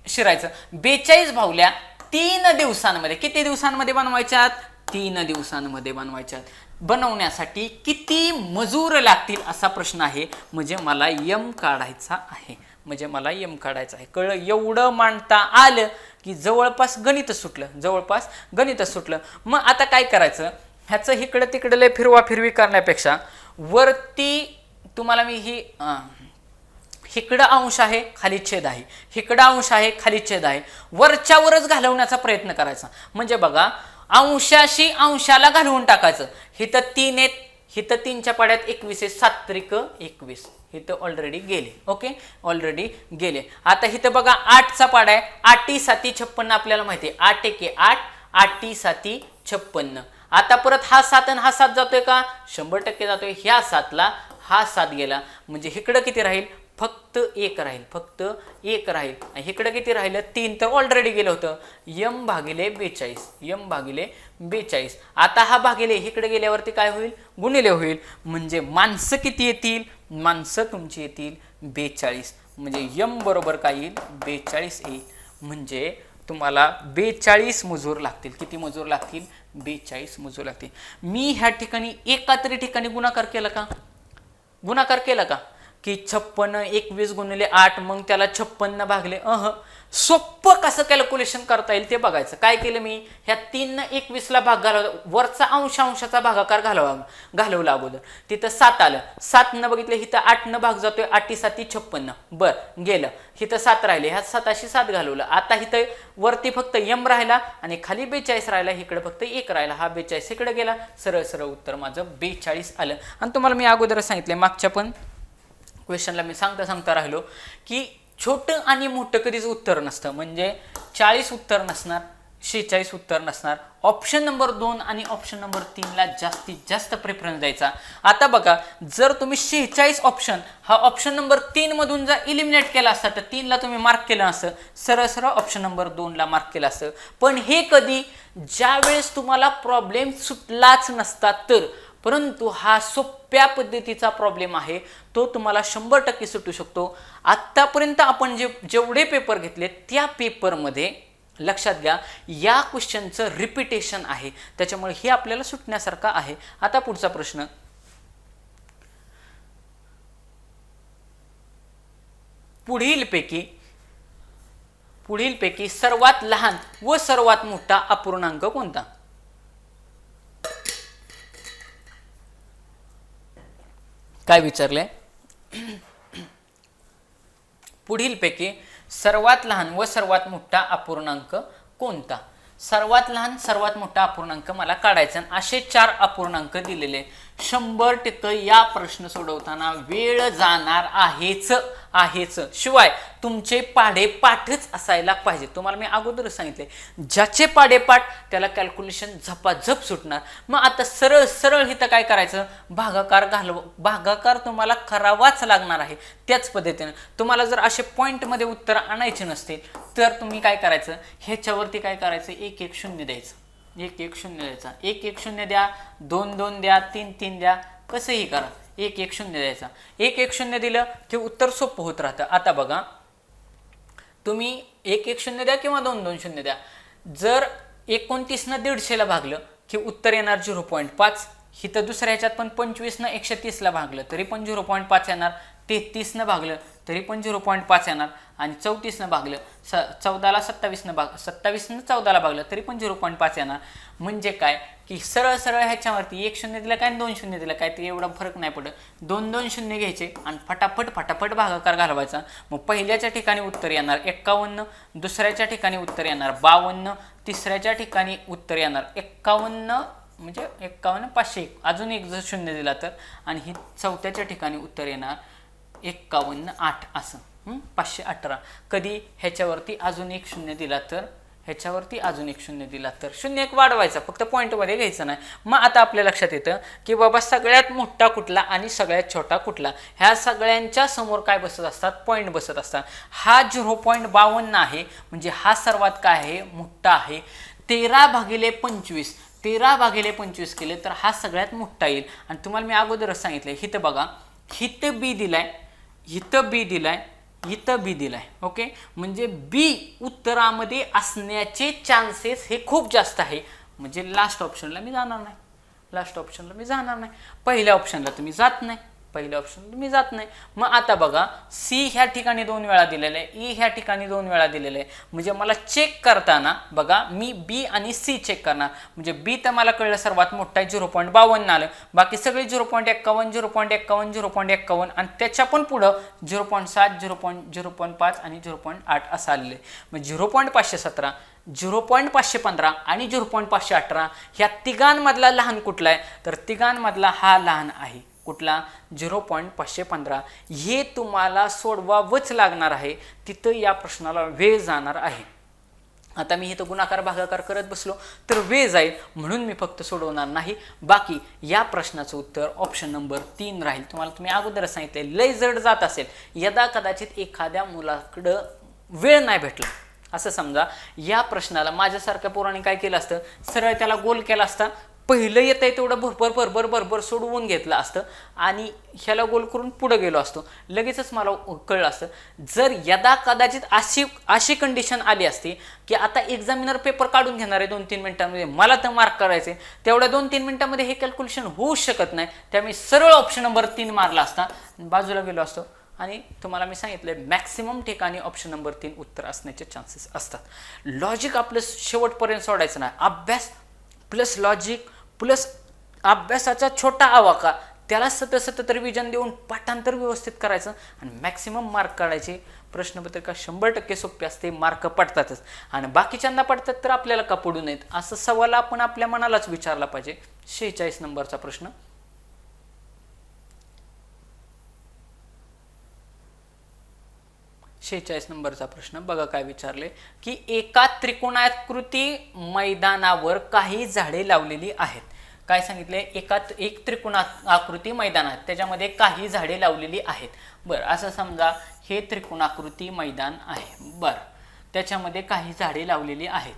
शिरायचं. 42 बाहुल्या 3 दिवसांमध्ये, किती दिवसांमध्ये बनवायच्यात, 3 दिवसांमध्ये बनवायच्यात. बनवण्यासाठी किती मजूर लागतील असा प्रश्न आहे. म्हणजे मला M काढायचा आहे, कळलं. एवढं मांडता आलं की जवळपास गणितच सुटलं. मग आता काय करायचं, ह्याचं इकडं तिकडं लय फिरवी करण्यापेक्षा वरती तुम्हाला मी ही इकडं अंश आहे, खाली छेद आहे, इकडं अंश आहे, खाली छेद आहे, वरच्यावरच घालवण्याचा प्रयत्न करायचा. म्हणजे बघा अंशाशी अंशाला घालवून टाकायचं. हिथं 3 आहेत, हिथं 3च्या पाड्यात 21 आहे, 7 त्रिक 21. इथं ऑलरेडी गेले. ओके, ऑलरेडी गेले. आता इथं बघा 8चा पाडा आहे, 8 7 56 आपल्याला माहिती आहे. 8 1 8, 8 7 56. आता परत हा 7 आणि हा 7 जातोय का, 100% जातोय. ह्या 7ला हा 7 गेला, म्हणजे इकडं किती राहील, फक्त एक राहील, फक्त एक राहील. इकडे किती राहिलं? 3 तर ऑलरेडी गेलं होतं. m भागिले 42, m भागिले 42. आता हा भागिले इकडे गेल्यावरती काय होईल? गुणिले होईल. म्हणजे माणसं किती येतील? माणसं तुमची येतील 42. म्हणजे m बरोबर काय येईल? 42 येईल. म्हणजे तुम्हाला 42 मजूर लागतील. किती मजूर लागतील? 42 मजूर लागतील. मी ह्या ठिकाणी एका तरी ठिकाणी गुणाकार केला का? गुणाकार केला का? की 56 21 गुणिले 8, मग त्याला 56 भागले. सोपं कसं कॅल्क्युलेशन करता येईल ते बघायचं. काय केलं मी? ह्या 3 ने 21 ला भाग घालवला, वरचा अंशाचा भागाकार घालवला अगोदर. तिथं 7 आलं, 7 न बघितलं, इथं 8 न भाग जातोय, 8 7 56. बरं गेलं, इथं 7 राहिले, ह्या 7शी 7 घालवलं. आता इथं वरती फक्त m राहिला आणि खाली 42 राहिला, इकडे फक्त 1 राहिला. हा 42 इकडे गेला, सरळ सरळ उत्तर माझं 42 आलं. आणि तुम्हाला मी अगोदरच सांगितलं, मागच्या पण क्वेश्चनला मी सांगता राहिलो की छोटं आणि मोठं कधीच उत्तर नसतं. म्हणजे 40 उत्तर नसणार, 46 उत्तर नसणार. ऑप्शन नंबर 2 आणि ऑप्शन नंबर 3 ला जास्तीत जास्त प्रेफरन्स द्यायचा. आता बघा, जर तुम्ही 46 ऑप्शन हा ऑप्शन नंबर 3 मधून जर इलिमिनेट केला असता तर 3 ला तुम्ही मार्क केलं असं, सरळ सरळ ऑप्शन नंबर 2 ला मार्क केलं असं. पण हे कधी? ज्या वेळेस तुम्हाला प्रॉब्लेम सुटलाच नसता तर. परंतु हा सोप्या पद्धतीचा प्रॉब्लेम आहे, तो तुम्हाला 100% सुटू शकतो. आत्तापर्यंत आपण जेवढे पेपर घेतले त्या पेपरमध्ये लक्षात घ्या, या क्वेश्चनचं रिपिटेशन आहे, त्याच्यामुळे हे आपल्याला सुटण्यासारखं आहे. आता पुढचा प्रश्न, पुढीलपैकी सर्वात लहान व सर्वात मोठा अपूर्णांक कोणता? काय विचारले? पुढीलपैकी सर्वात लहान व सर्वात मोठा अपूर्णांक कोणता? सर्वात लहान सर्वात मोठा अपूर्णांक मला काढायचा. असे 4 अपूर्णांक दिलेले. 100% या प्रश्न सोडवताना वेळ जाणार आहेच. शिवाय तुमचे पाढेपाठच असायला पाहिजे. तुम्हाला मी अगोदर सांगितले, ज्याचे पाढेपाठ त्याला कॅल्क्युलेशन झपाझप सुटणार. मग आता सरळ सरळ इथं काय करायचं? भागाकार तुम्हाला करावाच लागणार आहे. त्याच पद्धतीने तुम्हाला जर असे पॉईंटमध्ये उत्तर आणायचे नसतील तर तुम्ही काय करायचं? ह्याच्यावरती काय करायचं? 1 1 0 द्यायचं, 1 1 0 द्यायचा, 1 1 0 द्या, 2 2 द्या, 3 3 द्या, कसंही करा, 1 1 0 द्यायचा. 1 1 0 दिलं की उत्तर सोपं होत राहतं. आता बघा, तुम्ही 1 1 0 द्या किंवा 2 2 0 द्या. जर 29 न 150 ला भागलं की उत्तर येणार 0.5. इथं दुसऱ्या ह्याच्यात पण 25 न 130 ला भागलं तरी पण 0.5 येणार. 33 न भागलं तरी पण 0.5 येणार. आणि 34 न भागलं, 14 ला 27 न 14 ला भागलं तरी पण 0.5 येणार. म्हणजे काय की सरळ सरळ ह्याच्यावरती 1 0 दिलं काय, 2 0 दिलं काय, ते एवढा फरक नाही पडत. 2 2 0 घ्यायचे आणि फटाफट भागाकार घालवायचा. मग पहिल्याच्या ठिकाणी उत्तर येणार 51, दुसऱ्याच्या ठिकाणी उत्तर येणार 52, तिसऱ्याच्या ठिकाणी उत्तर येणार 51, म्हणजे 51 501, अजून एक जर 0 दिला तर, आणि ही चौथ्याच्या ठिकाणी उत्तर येणार 51 8 असं, 518. कधी ह्याच्यावरती अजून एक 0 दिला तर, ह्याच्यावरती अजून एक 0 दिला तर 0 1 वाढवायचा, फक्त पॉईंटमध्ये घ्यायचं नाही. मग आता आपल्या लक्षात येतं की बाबा सगळ्यात मोठा कुठला आणि सगळ्यात छोटा कुठला, ह्या सगळ्यांच्या समोर काय बसत असतात? पॉईंट बसत असतात. हा 0.52 आहे, म्हणजे हा सर्वात काय आहे? मोठा आहे. 13/25 13/25 केले तर हा सगळ्यात मोठा येईल. आणि तुम्हाला मी अगोदरच सांगितलंय, इथं बघा, इथं बी दिलाय, इथं बी दिलाय, इथं बी दिलाय. ओके, म्हणजे बी उत्तरामध्ये असण्याचे चान्सेस हे खूप जास्त आहे. म्हणजे लास्ट ऑप्शनला मी जाणार नाही, पहिल्या ऑप्शनला तुम्ही जात नाही, मग आता बघा, सी ह्या ठिकाणी 2 वेळा दिलेलं आहे, ई ह्या ठिकाणी 2 वेळा दिलेलं आहे. म्हणजे मला चेक करताना बघा, मी बी आणि सी चेक करणार. म्हणजे बी तर मला कळलं सर्वात मोठा आहे, 0.52 आलं. बाकी सगळे 0.51 0.51 0.51 आणि त्याच्या पण पुढं 0.7 0.5 आणि 0.8 असं आलेलं आहे. मग 0.517 0.515 आणि 0.518 ह्या तिघांमधला लहान कुठला आहे? तर तिघांमधला हा लहान आहे. कुठला? 0.515. हे तुम्हाला सोडवावंच लागणार आहे, तिथं या प्रश्नाला वेळ जाणार आहे. आता मी इथं गुणाकार भागाकार करत बसलो तर वेळ जाईल, म्हणून मी फक्त सोडवणार नाही. बाकी या प्रश्नाचं उत्तर ऑप्शन नंबर 3 राहील. तुम्ही अगोदरच सांगितले, लय जड जात असेल, यदा कदाचित एखाद्या मुलाकडं वेळ नाही भेटला असं समजा, या प्रश्नाला माझ्यासारख्या पोराने काय केलं असतं, सरळ त्याला गोल केला असता, पहिलं येत आहे तेवढं भरभर सोडवून घेतलं असतं आणि ह्याला गोल करून पुढे गेलो असतो, लगेचच मला कळलं असतं. जर यदा कदाचित अशी कंडिशन आली असती की आता एक्झामिनर पेपर काढून घेणार आहे 2-3 मिनिटांमध्ये, मला तर मार्क करायचे, तेवढ्या 2-3 मिनिटांमध्ये हे कॅल्क्युलेशन होऊ शकत नाही, त्यामुळे सरळ ऑप्शन नंबर 3 मारला असता, बाजूला गेलो असतो आणि तुम्हाला मी सांगितलं मॅक्सिमम ठिकाणी ऑप्शन नंबर 3 उत्तर असण्याचे चान्सेस असतात. लॉजिक आपलं शेवटपर्यंत सोडायचं नाही. अभ्यास प्लस लॉजिक प्लस अभ्यासाचा छोटा आवाका, त्याला सतत रिव्हिजन देऊन पाठांतर व्यवस्थित करायचं आणि मॅक्सिमम मार्क काढायचे. प्रश्नपत्रिका 100% सोपी असते, मार्क पडतातच. आणि बाकीच्यांना पडतात तर आपल्याला का पडू नयेत, असं सवाल आपण आपल्या मनालाच विचारला पाहिजे. 46 नंबरचा प्रश्न, 46 नंबरचा प्रश्न बघा काय विचारले की एका त्रिकोणाकृती मैदानावर काही झाडे लावलेली आहेत. काय सांगितले, एक त्रिकोणाकृती मैदान आहे, त्याच्यामध्ये काही झाडे लावलेली आहेत. बरं, असं समजा हे त्रिकोणाकृती मैदान आहे, बरं, त्याच्यामध्ये काही झाडे लावलेली आहेत.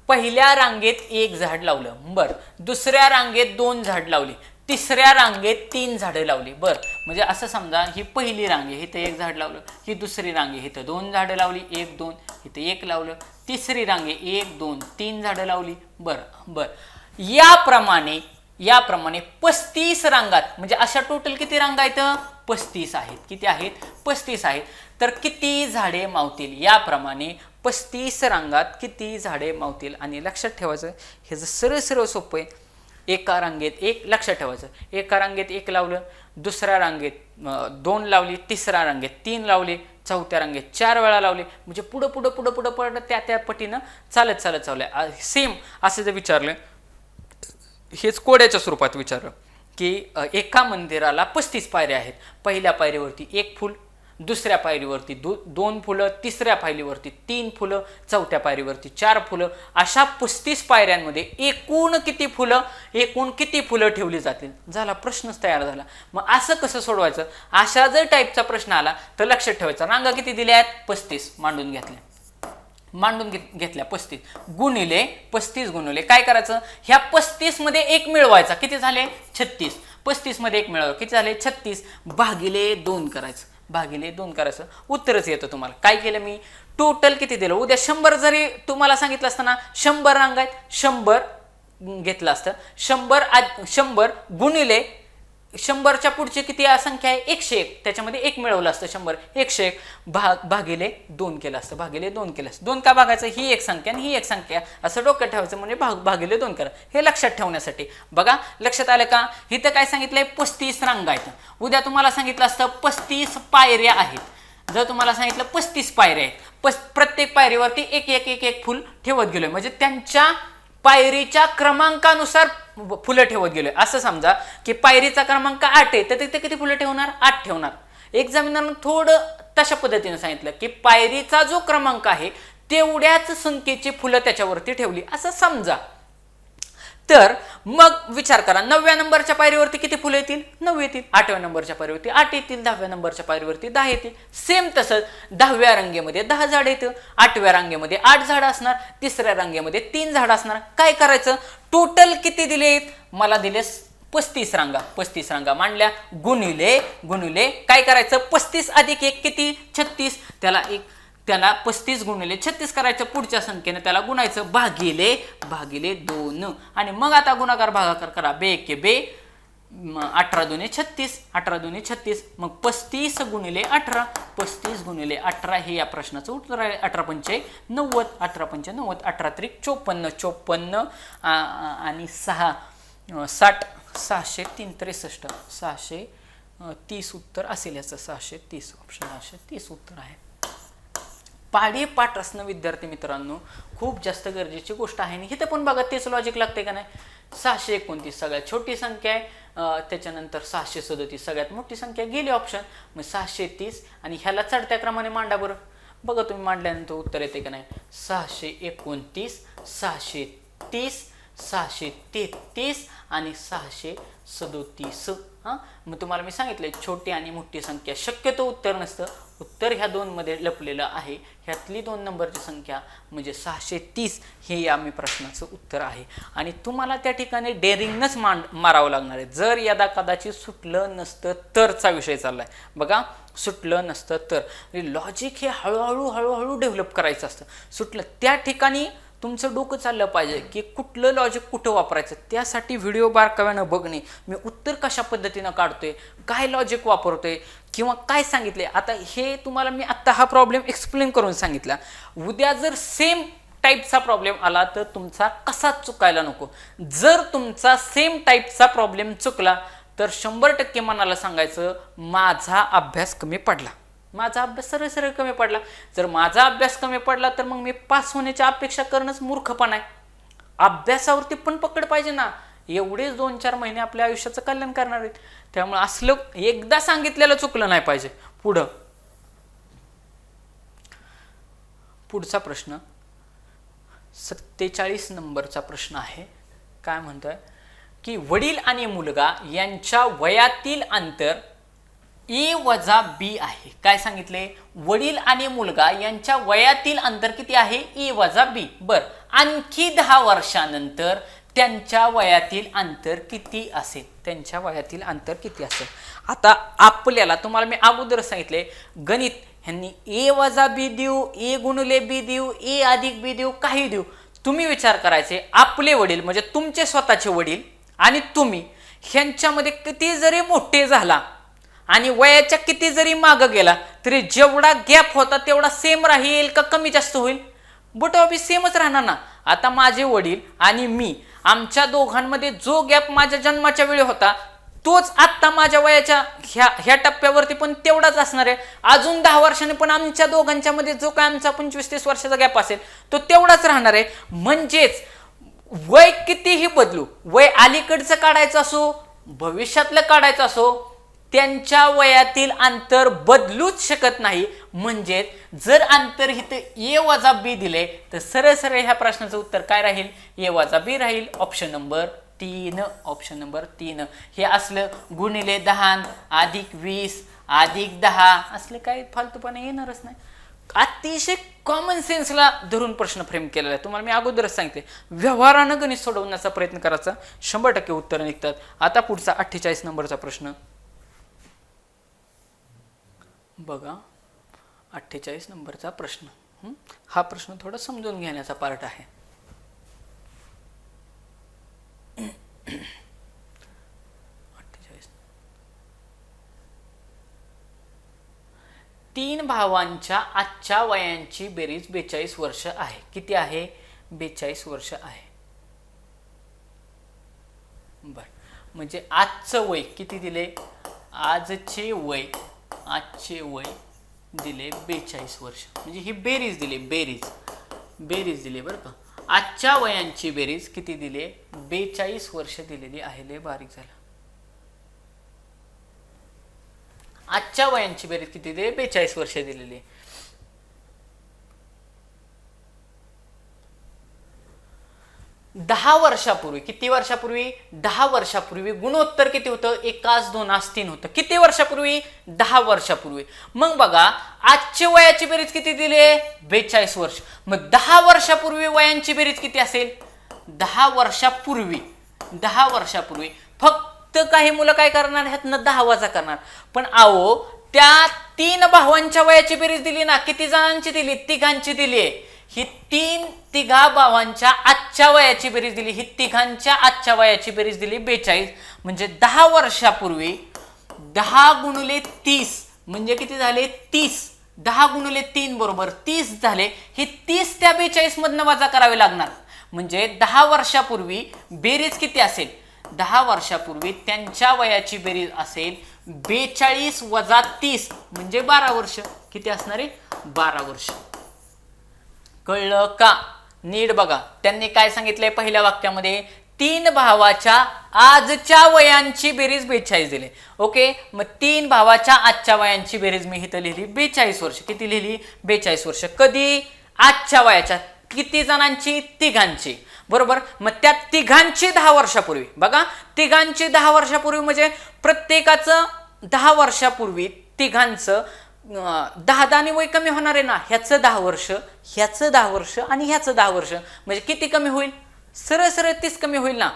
पहिल्या रांगेत 1 झाड लावलं, बरं, दुसऱ्या रांगेत 2 झाड लावली, तिसऱ्या रांगेत 3 झाडं लावली. बरं, म्हणजे असं समजा ही पहिली रांग आहे, इथं 1 झाड लावलं, ही दुसरी रांग आहे, इथं 2 झाडं लावली, 1 2, इथं 1 लावलं, तिसरी रांग आहे 1 2 3 झाडं लावली. बरं, याप्रमाणे 35 रांगात, म्हणजे अशा टोटल किती रांगा आहेत, 35 आहेत. किती आहेत, 35 आहेत. तर किती झाडे मावतील, याप्रमाणे 35 रांगात किती झाडे मावतील. आणि लक्षात ठेवायचं, हे जर सरळ सोपं आहे. एका रांगेत 1, लक्षात ठेवायचं, एका रांगेत 1 लावलं, दुसऱ्या रांगेत 2 लावली, तिसऱ्या रांगेत 3 लावली, चौथ्या रांगेत 4 वेळा लावली, म्हणजे पुढं त्या पटीनं चालत चाललंय. सेम असं जर विचारलं, हेच कोड्याच्या स्वरूपात विचारलं की एका मंदिराला 35 पायऱ्या आहेत, पहिल्या पायरीवरती 1 फूल, दुसऱ्या पायरीवरती 2 फुलं, तिसऱ्या पायरीवरती 3 फुलं, चौथ्या पायरीवरती 4 फुलं, अशा 35 पायऱ्यांमध्ये एकूण किती फुलं ठेवली जातील. झाला, प्रश्नच तयार झाला. मग असं कसं सोडवायचं, अशा जर टाईपचा प्रश्न आला तर लक्षात ठेवायचं, रांगा किती दिल्या आहेत, 35 मांडून घेतल्या 35 गुणिले 35 गुणिले काय करायचं, ह्या 35 मध्ये 1 मिळवायचा, किती झाले 36, 35 मध्ये 1 मिळवायचं, किती झाले 36, भागिले 2 करायचं, उत्तरच येतं तुम्हाला. काय केलं मी, टोटल किती दिलं, उद्या 100 जरी तुम्हाला सांगितलं असतं ना, 100 रांगा आहेत, 100 घेतलं असतं, 100 गुणिले 100च्या पुढची किती संख्या आहे, 101, त्याच्यामध्ये 1 मिळवलं असतं, 100 101 भागिले 2 केलं असतं, 2 का भागायचं, ही एक संख्या आणि ही एक संख्या, असं डोक्यात ठेवायचं, म्हणजे भागिले 2 करा. हे लक्षात ठेवण्यासाठी बघा, लक्षात आलं का. इथं काय सांगितलंय, 35 रांगा आहेत. उद्या तुम्हाला सांगितलं असतं 35 पायऱ्या आहेत, जर तुम्हाला सांगितलं 35 पायऱ्या आहेत, प्रत्येक पायरीवरती एक फुल ठेवत गेलोय, म्हणजे त्यांच्या पायरीच्या क्रमांकानुसार फुलं ठेवत गेलोय. असं समजा की पायरीचा क्रमांक 8 आहे, तर तिथे किती फुलं ठेवणार, 8 ठेवणार. एक्झामिनरनं थोडं तशा पद्धतीने सांगितलं की पायरीचा जो क्रमांक आहे तेवढ्याच संख्येची फुलं त्याच्यावरती ठेवली, असं समजा. तर मग विचार करा, 9व्या नंबरच्या पायरीवरती किती फुलं येतील, 9 येतील. 8व्या नंबरच्या पायरीवरती 8 येतील. 10व्या नंबरच्या पायरीवरती 10 येतील. सेम तसंच 10व्या रांगेमध्ये 10 झाड येतील, 8व्या रांगेमध्ये 8 झाडं असणार, तिसऱ्या रांगेमध्ये 3 झाडं असणार. काय करायचं, टोटल किती दिलेत, मला दिले 35 रांगा मांडल्या, गुणिले काय करायचं, 35 अधिक 1 किती, 36, त्याला 35 गुणिले 36 करायचं, पुढच्या संख्येने त्याला गुणायचं, भागिले 2. आणि मग आता गुणाकार भागाकार करा, 2 एके 2, 18 दुने 36, 18 दुने 36, मग 35 गुणिले 18, 35 गुणिले 18 हे या प्रश्नाचं उत्तर आहे. 18 पंचे 90, 18 पंचे 90, 18 त्रिक 54 आणि 6 60, 603 63, 630 उत्तर असेल याचं, 630 ऑप्शन 630 उत्तर आहे. पाठ असणं विद्यार्थी मित्रांनो खूप जास्त गरजेची गोष्ट आहे. आणि इथं पण बघा तेच लॉजिक लागते का नाही. 629 सगळ्यात छोटी संख्या आहे, त्याच्यानंतर 637 सगळ्यात मोठी संख्या, गेली ऑप्शन. मग 630 आणि ह्याला चढत्या क्रमाने मांडा बरं. बघा तुम्ही मांडल्यानंतर उत्तर येते का नाही. 629, 630, 633 आणि 637. हां, मग तुम्हाला मी सांगितलंय छोटी आणि मोठी संख्या शक्यतो उत्तर नसतं, उत्तर ह्या दोनमध्ये लपलेलं आहे. ह्यातली 2 नंबरची संख्या म्हणजे 630 हे या मी प्रश्नाचं उत्तर आहे. आणि तुम्हाला त्या ठिकाणी डेअरिंगनंच मारावं लागणार आहे. जर यदा कदाचित सुटलं नसतं तरचा विषय चाललाय बघा. सुटलं नसतं तर लॉजिक हे हळूहळू डेव्हलप करायचं असतं. सुटलं त्या ठिकाणी तुमचं डोकं चाललं पाहिजे की कुठलं लॉजिक कुठं वापरायचं. त्यासाठी व्हिडिओ बारकाव्यानं बघणे, मी उत्तर कशा पद्धतीनं काढतोय, काय लॉजिक वापरतोय किंवा काय सांगितले. आता हे तुम्हाला मी आत्ता हा प्रॉब्लेम एक्सप्लेन करून सांगितला. उद्या जर सेम टाईपचा प्रॉब्लेम आला तर तुमचा कसा चुकायला नको. जर तुमचा सेम टाईपचा प्रॉब्लेम चुकला तर 100% मनाला सांगायचं माझा अभ्यास कमी पडला. माझा अभ्यास सरळ कमी पडला. जर माझा अभ्यास कमी पडला तर मग मी पास होण्याची अपेक्षा करणंच मूर्खपणा आहे. अभ्यासावरती पण पकड पाहिजे ना. एवढेच 2-4 महिने आपल्या आयुष्याचं कल्याण करणार आहेत. त्यामुळे असलं एकदा सांगितलेलं चुकलं नाही पाहिजे. पुढचा प्रश्न 47 नंबरचा प्रश्न आहे. काय म्हणतोय की वडील आणि मुलगा यांच्या वयातील अंतर ए वजा बी आहे. काय सांगितले, वडील आणि मुलगा यांच्या वयातील अंतर किती आहे, ए वजा बी. बर, आणखी 10 वर्षानंतर त्यांच्या वयातील अंतर किती असेल, त्यांच्या वयातील अंतर किती असेल. आता आपल्याला तुम्हाला मी अगोदर सांगितले गणित ह्यांनी ए वजा बी देऊ, ए गुणिले बी देऊ, ए अधिक बी देऊ, काही देऊ. तुम्ही विचार करायचे आपले वडील म्हणजे तुमचे स्वतःचे वडील आणि तुम्ही ह्यांच्यामध्ये किती जरी मोठे झाला आणि वयाच्या किती जरी मागं गेला तरी जेवढा गॅप होता तेवढा सेम राहील का कमी जास्त होईल. बी सेमच राहणार ना. आता माझे वडील आणि मी, आमच्या दोघांमध्ये जो गॅप माझ्या जन्माच्या वेळी होता तोच आत्ता माझ्या वयाच्या ह्या टप्प्यावरती पण तेवढाच असणार आहे. अजून 10 वर्षांनी पण आमच्या दोघांच्या मध्ये जो काय आमचा 25-30 वर्षाचा गॅप असेल तो तेवढाच राहणार आहे. म्हणजेच वय कितीही बदलू, वय अलीकडचं काढायचं असो भविष्यातलं काढायचं असो, त्यांच्या वयातील अंतर बदलूच शकत नाही. म्हणजे जर अंतर इथं ए वजा बी दिले तर सरळ ह्या प्रश्नाचं उत्तर काय राहील, ए वजा बी राहील. Option number 3. ऑप्शन नंबर 3 हे असलं गुणिले 10 अधिक 20 अधिक 10 असले काही फालतूपणे येणारच नाही. अतिशय कॉमन सेन्सला धरून प्रश्न फ्रेम केलेला आहे. तुम्हाला मी अगोदरच सांगते व्यवहारानं गणित सोडवण्याचा प्रयत्न करायचा, 100% उत्तर निघतात. आता पुढचा 48 नंबरचा प्रश्न बघा. 48 नंबरचा प्रश्न, हा प्रश्न थोडा समजून घेण्याचा पार्ट आहे. 3 भावांच्या आजच्या वयांची बेरीज 42 वर्ष आहे. किती आहे, 42 वर्ष आहे. बर, म्हणजे आजचं वय किती दिले, आजचे वय दिले 42 वर्ष. म्हणजे ही बेरीज दिली, बेरीज दिली बरं का. आजच्या वयांची बेरीज किती दिली, 42 वर्ष दिलेली आहे. लय बारीक झालं. आजच्या वयांची बेरीज किती दिली, 42 वर्ष दिलेली. दहा वर्षापूर्वी, किती वर्षापूर्वी, 10 वर्षापूर्वी गुणोत्तर किती होतं, 1:2:3 होतं. किती वर्षापूर्वी, 10 वर्षापूर्वी. मग बघा आजची वयाची बेरीज किती दिली, 42 वर्ष. मग 10 वर्षापूर्वी वयांची बेरीज किती असेल, 10 वर्षापूर्वी फक्त काही मुलं काय करणार, ह्यातनं 10 वजा करणार. पण आओ त्या 3 भावांच्या वयाची बेरीज दिली ना, किती जणांची दिली, तिघांची दिली. ही तिघा भावांच्या आजच्या वयाची बेरीज दिली, ही तिघांच्या आजच्या वयाची बेरीज दिली 42. म्हणजे 10 वर्षापूर्वी 10 गुणिले 30 म्हणजे किती झाले, 30. 10 गुणिले 3 बरोबर 30 झाले. हे 30 त्या 42 मधनं वजा करावे लागणार. म्हणजे 10 वर्षापूर्वी बेरीज किती असेल, 10 वर्षापूर्वी त्यांच्या वयाची बेरीज असेल 42 वजा 30 म्हणजे 12 वर्ष. किती असणार आहे, 12 वर्ष. कळलं का, नीट बघा. त्यांनी काय सांगितलंय पहिल्या वाक्यामध्ये, 3 भावाच्या आजच्या वयांची बेरीज 42 दिली. ओके, मग 3 भावाच्या आजच्या वयांची बेरीज मी इथं लिहिली 42 वर्ष. किती लिहिली? 42 वर्ष. कधी? आजच्या वयाच्या. किती जणांची? तिघांची. बरोबर. मग त्या तिघांची 10 वर्षापूर्वी. बघा, तिघांची 10 वर्षापूर्वी म्हणजे प्रत्येकाचं 10 वर्षापूर्वी तिघांचं 10 वय कमी होणार आहे ना. ह्याचं 10 वर्ष, ह्याचं 10 वर्ष आणि ह्याचं 10 वर्ष. म्हणजे किती कमी होईल? सरळ सरळ 30 कमी होईल ना.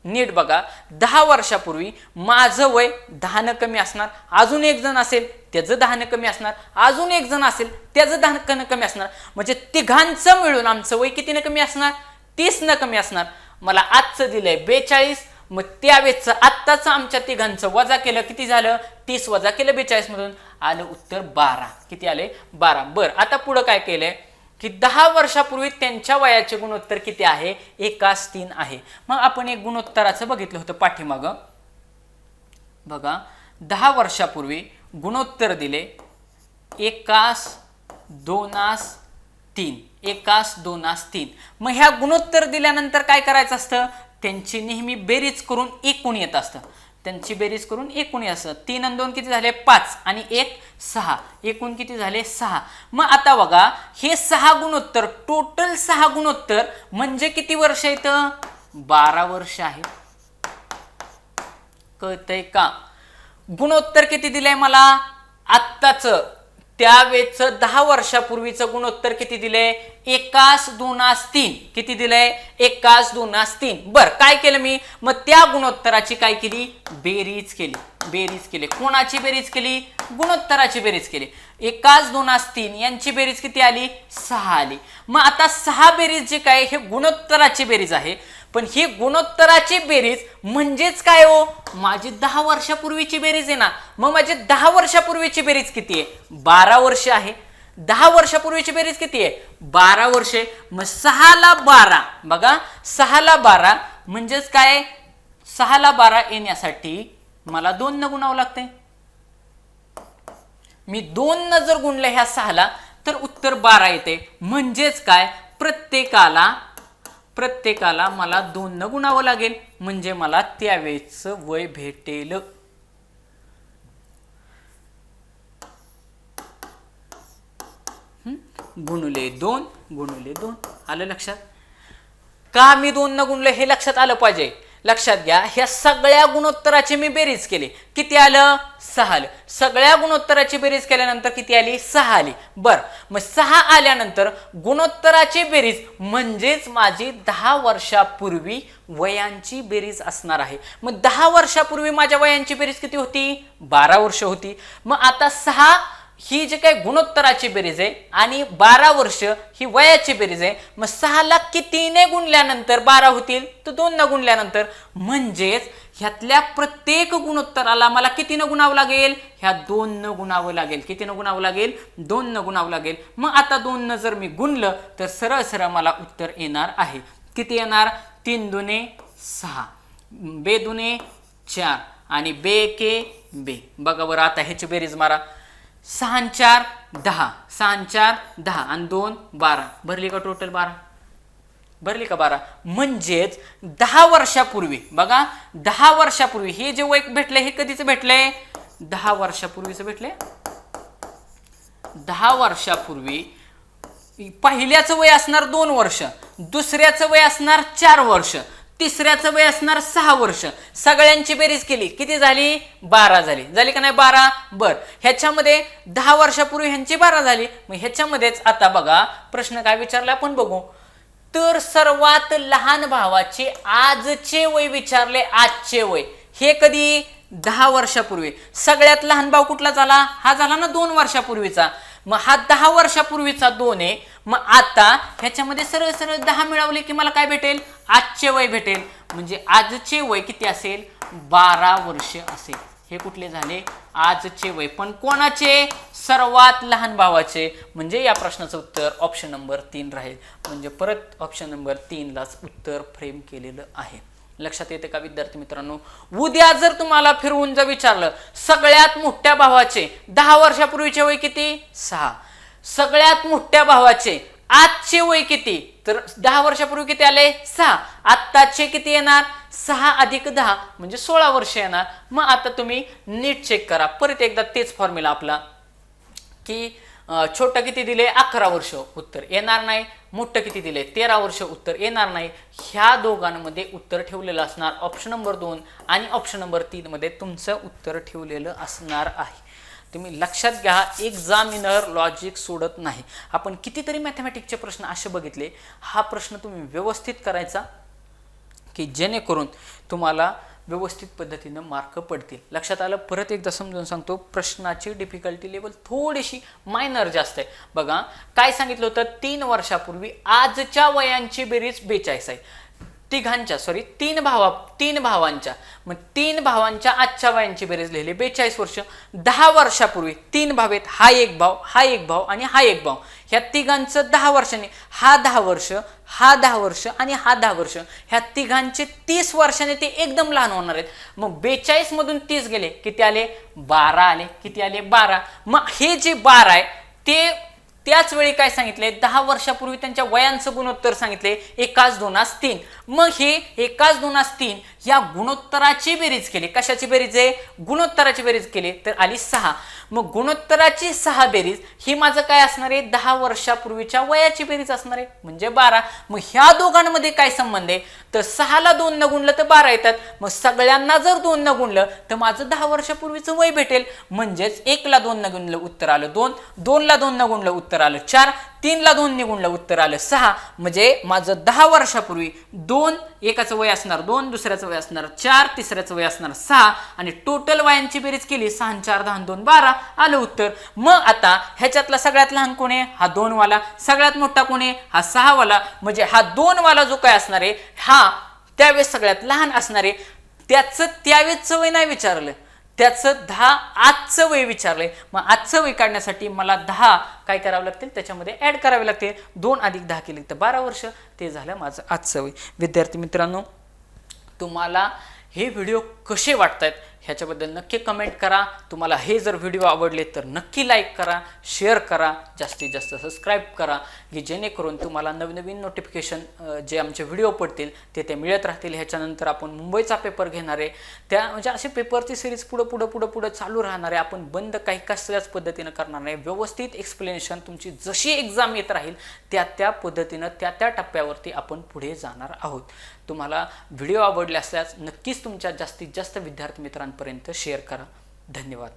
नीट बघा, 10 वर्षापूर्वी माझं वय 10 कमी असणार. अजून एक जण असेल त्याचं 10 कमी असणार. अजून एक जण असेल त्याचं 10 कमी असणार. म्हणजे तिघांचं मिळून आमचं वय कितीनं कमी असणार? 30 कमी असणार. मला आजचं दिलंय 42. मग त्यावेळेचं आत्ताचं आमच्या तिघांचं वजा केलं, किती झालं? 30 वजा केलं 42 मधून, आलं उत्तर 12. किती आले? 12. बरं, आता पुढं काय केलंय की 10 वर्षापूर्वी त्यांच्या वयाचे गुणोत्तर किती आहे? 1:3 आहे. मग आपण एक गुणोत्तराचं बघितलं होतं पाठीमागं. बघा, 10 वर्षापूर्वी गुणोत्तर दिले 1:2:3. 1:2:3. मग ह्या गुणोत्तर दिल्यानंतर काय करायचं असतं? त्यांची नेहमी बेरीज करून एकूण येत असतं. त्यांची बेरीज करून एकूण येत असतं. 3 आणि 2 किती झाले? 5 आणि 1 6. एकूण किती झाले? 6. मग आता बघा, हे 6 गुणोत्तर, टोटल 6 गुणोत्तर म्हणजे किती वर्ष येतं? 12 वर्ष आहे. कळतंय का? गुणोत्तर किती दिलंय मला? आत्ताचं त्यावेळेचं 10 वर्षापूर्वीचं गुणोत्तर किती दिलंय? 1:2:3. किती दिलंय? 1:2:3. बर, काय केलं मी? मग त्या गुणोत्तराची काय केली? बेरीज केली. बेरीज केली. कोणाची बेरीज केली? गुणोत्तराची बेरीज केली. 1:2:3 यांची बेरीज किती आली? 6 आली. मग आता 6 बेरीज जी काय हे गुणोत्तराची बेरीज आहे. पण ही गुणोत्तराची बेरीज म्हणजेच काय हो? माझी 10 वर्षापूर्वीची बेरीज आहे ना. मग माझी 10 वर्षापूर्वीची बेरीज किती आहे? 12 वर्ष आहे. 10 वर्षापूर्वीची बेरीज किती आहे? 12 वर्षे. मग 6 ला 12. बघा, 6 ला 12 म्हणजेच काय? 6 ला 12 येण्यासाठी मला 2 न गुणावं लागते. मी 2 न जर गुणलं ह्या 6 ला तर उत्तर 12 येते. म्हणजेच काय? प्रत्येकाला मला 2 न गुणावं लागेल. म्हणजे मला त्यावेळेचं वय भेटेल. गुणुले 2 आलं लक्षात? का मी 2 न गुणलं हे लक्षात आलं पाहिजे. लक्षात घ्या, ह्या सगळ्या गुणोत्तराची मी बेरीज केली. किती आलं? 6 आलं. सगळ्या गुणोत्तराची बेरीज केल्यानंतर किती आली? 6 आली. बर, मग 6 आल्यानंतर गुणोत्तराची बेरीज म्हणजेच माझी 10 वर्षापूर्वी वयांची बेरीज असणार आहे. मग 10 वर्षापूर्वी माझ्या वयांची बेरीज किती होती? 12 वर्ष होती. मग आता 6 ही जी काही गुणोत्तराची बेरीज आहे आणि 12 वर्ष ही वयाची बेरीज आहे. मग 6 ला कितीने गुणल्यानंतर 12 होतील? तर 2 न गुणल्यानंतर. म्हणजेच ह्यातल्या प्रत्येक गुणोत्तराला मला किती न गुणावं लागेल? ह्या 2 न गुणावं लागेल. किती न गुणावं लागेल? 2 न गुणावं लागेल. मग आता 2 न जर मी गुणलं तर सरळ सरळ मला उत्तर येणार आहे. किती येणार? 3 दुने 6, बे दुने 4 आणि बे के बे. बघा बरं, आता ह्याची बेरीज मारा. 6 आणि 4 10, 6 आणि 4 10 आणि 2 12. भरली का टोटल? 12 भरली का? 12. म्हणजेच 10 वर्षापूर्वी, बघा 10 वर्षापूर्वी हे जे वय भेटले हे कधीच भेटले? 10 वर्षापूर्वीच भेटले. 10 वर्षापूर्वी पहिल्याचं वय असणार 2 वर्ष, दुसऱ्याचं वय असणार 4 वर्ष, तिसऱ्याचं वय असणार 6 वर्ष. सगळ्यांची बेरीज केली, किती झाली? 12 झाली. झाली का नाही? 12. बर, ह्याच्यामध्ये 10 वर्षापूर्वी ह्यांची 12 झाली. मग ह्याच्यामध्येच आता बघा प्रश्न काय विचारला आपण बघू. तर सर्वात लहान भावाचे आजचे वय विचारले. आजचे वय हे कधी? 10 वर्षापूर्वी. सगळ्यात लहान भाव कुठला झाला? हा झाला ना 2 वर्षापूर्वीचा. मग हा 10 वर्षापूर्वीचा 2 आहे. मग आता ह्याच्यामध्ये सरळ सरळ 10 मिळवले की मला काय भेटेल? आजचे वय भेटेल. म्हणजे आजचे वय किती असेल? 12 वर्ष असेल. हे कुठले झाले? आजचे वय. पण कोणाचे? सर्वात लहान भावाचे. म्हणजे या प्रश्नाचं उत्तर ऑप्शन नंबर 3 राहील. म्हणजे परत ऑप्शन नंबर 3 लाच उत्तर फ्रेम केलेलं आहे. लक्षात येते का विद्यार्थी मित्रांनो? उद्या जर तुम्हाला फिरवून जर विचारलं सगळ्यात मोठ्या भावाचे 10 वर्षापूर्वीचे वय किती? 6. सगळ्यात मोठ्या भावाचे आजचे वय किती? तर 10 वर्षापूर्वी किती आले 6, आत्ताचे किती येणार 6 अधिक 10 म्हणजे 16 वर्ष येणार. मग आता तुम्ही नीट चेक करा परत एकदा तेच फॉर्म्युला आपला की छोटं किती दिले 11 वर्ष, उत्तर येणार नाही. मोठं किती दिले 13 वर्ष, उत्तर येणार नाही. ह्या दोघांमध्ये उत्तर ठेवलेलं असणार ऑप्शन नंबर 2 आणि ऑप्शन नंबर 3 मध्ये तुमचं उत्तर ठेवलेलं असणार आहे. तुम्ही लक्षात घ्या, एक्झामिनर लॉजिक सोडत नाही. आपण कितीतरी मॅथमॅटिक्सचे प्रश्न असे बघितले, हा प्रश्न तुम्ही व्यवस्थित करायचा की जेणेकरून तुम्हाला व्यवस्थित पद्धतीनं मार्क पडतील. लक्षात आलं. परत एकदा समजून सांगतो, प्रश्नाची डिफिकल्टी लेवल थोडीशी मायनर जास्त आहे. बघा काय सांगितलं होतं, 3 वर्षापूर्वी आजच्या वयांची बेरीज 42 आहे. तीन भावांच्या, मग 3 भावांच्या आजच्या वयांची बेरीज लिहिली 42 वर्ष. 10 वर्षापूर्वी 3 भाव आहेत, हा एक भाव, हा एक भाव आणि हा एक भाव. ह्या तिघांचं 10 वर्षांनी, हा 10 वर्ष, हा 10 वर्ष आणि हा 10 वर्ष, ह्या तिघांचे 30 वर्षांनी ते एकदम लहान होणार आहेत. मग 42 मधून 30 गेले, किती आले 12 आले. किती आले 12. मग हे जे 12 आहे ते त्याच वेळी काय सांगितले, 10 वर्षापूर्वी त्यांच्या वयांचं गुणोत्तर सांगितले 1:2:3. मग हे 1:2:3 या गुणोत्तराची बेरीज केली. कशाची बेरीज आहे, गुणोत्तराची बेरीज केली तर आली 6. मग गुणोत्तराची 6 बेरीज ही माझं काय असणार आहे, 10 वर्षापूर्वीच्या वयाची बेरीज असणार आहे म्हणजे 12. मग ह्या दोघांमध्ये काय संबंध आहे, तर 6ला 2 न गुणलं तर 12 येतात. मग सगळ्यांना जर 2 न गुणलं तर माझं 10 वर्षापूर्वीचं वय भेटेल. म्हणजेच 1ला 2 न गुणलं उत्तर आलं 2, 2ला 2 न गुणलं उत्तर आलं 4, 3ला 2 ने गुणलं उत्तर आलं 6. म्हणजे माझं 10 वर्षापूर्वी 2, एकाचं वय असणार 2, दुसऱ्याचं वय असणार 4, तिसऱ्याचं वय असणार 6 आणि टोटल वयांची बेरीज केली 6 आणि 4 10 2 12 आलं उत्तर. मग आता ह्याच्यातला सगळ्यात लहान कोण आहे, हा 2 वाला. सगळ्यात मोठा कोण आहे, हा 6 वाला. म्हणजे हा 2 वाला जो काय असणार आहे, हा त्यावेळेस सगळ्यात लहान असणार आहे. त्याचं त्यावेळेसचं वय नाही विचारलं, त्याचं 10 आजचं वय विचारलंय. मग आजचं वय काढण्यासाठी मला 10 काय करावं लागतील, त्याच्यामध्ये ऍड करावे लागते. 2 अधिक 10 केले तर 12 वर्ष. ते झालं माझं आजचं वय. विद्यार्थी मित्रांनो, तुम्हाला हे व्हिडिओ कसे वाटतात ह्याच्याबद्दल नक्की कमेंट करा. तुम्हाला हे जर व्हिडिओ आवडले तर नक्की लाईक करा, शेअर करा, जास्तीत जास्त सबस्क्राईब करा की जेणेकरून तुम्हाला नवनवीन नोटिफिकेशन जे आमचे व्हिडिओ पडतील ते मिळत राहतील. ह्याच्यानंतर आपण मुंबईचा पेपर घेणार आहे, त्या म्हणजे असे पेपरची सिरीज पुढं चालू राहणार आहे. आपण बंद काही कसल्याच पद्धतीनं करणार नाही. व्यवस्थित एक्सप्लेनेशन तुमची जशी एक्झाम येत राहील त्या पद्धतीनं त्या टप्प्यावरती आपण पुढे जाणार आहोत. तुम्हाला व्हिडिओ आवडले असल्यास नक्कीच तुमच्या जास्तीत जास्त विद्यार्थी मित्रांपर्यंत शेअर करा. धन्यवाद.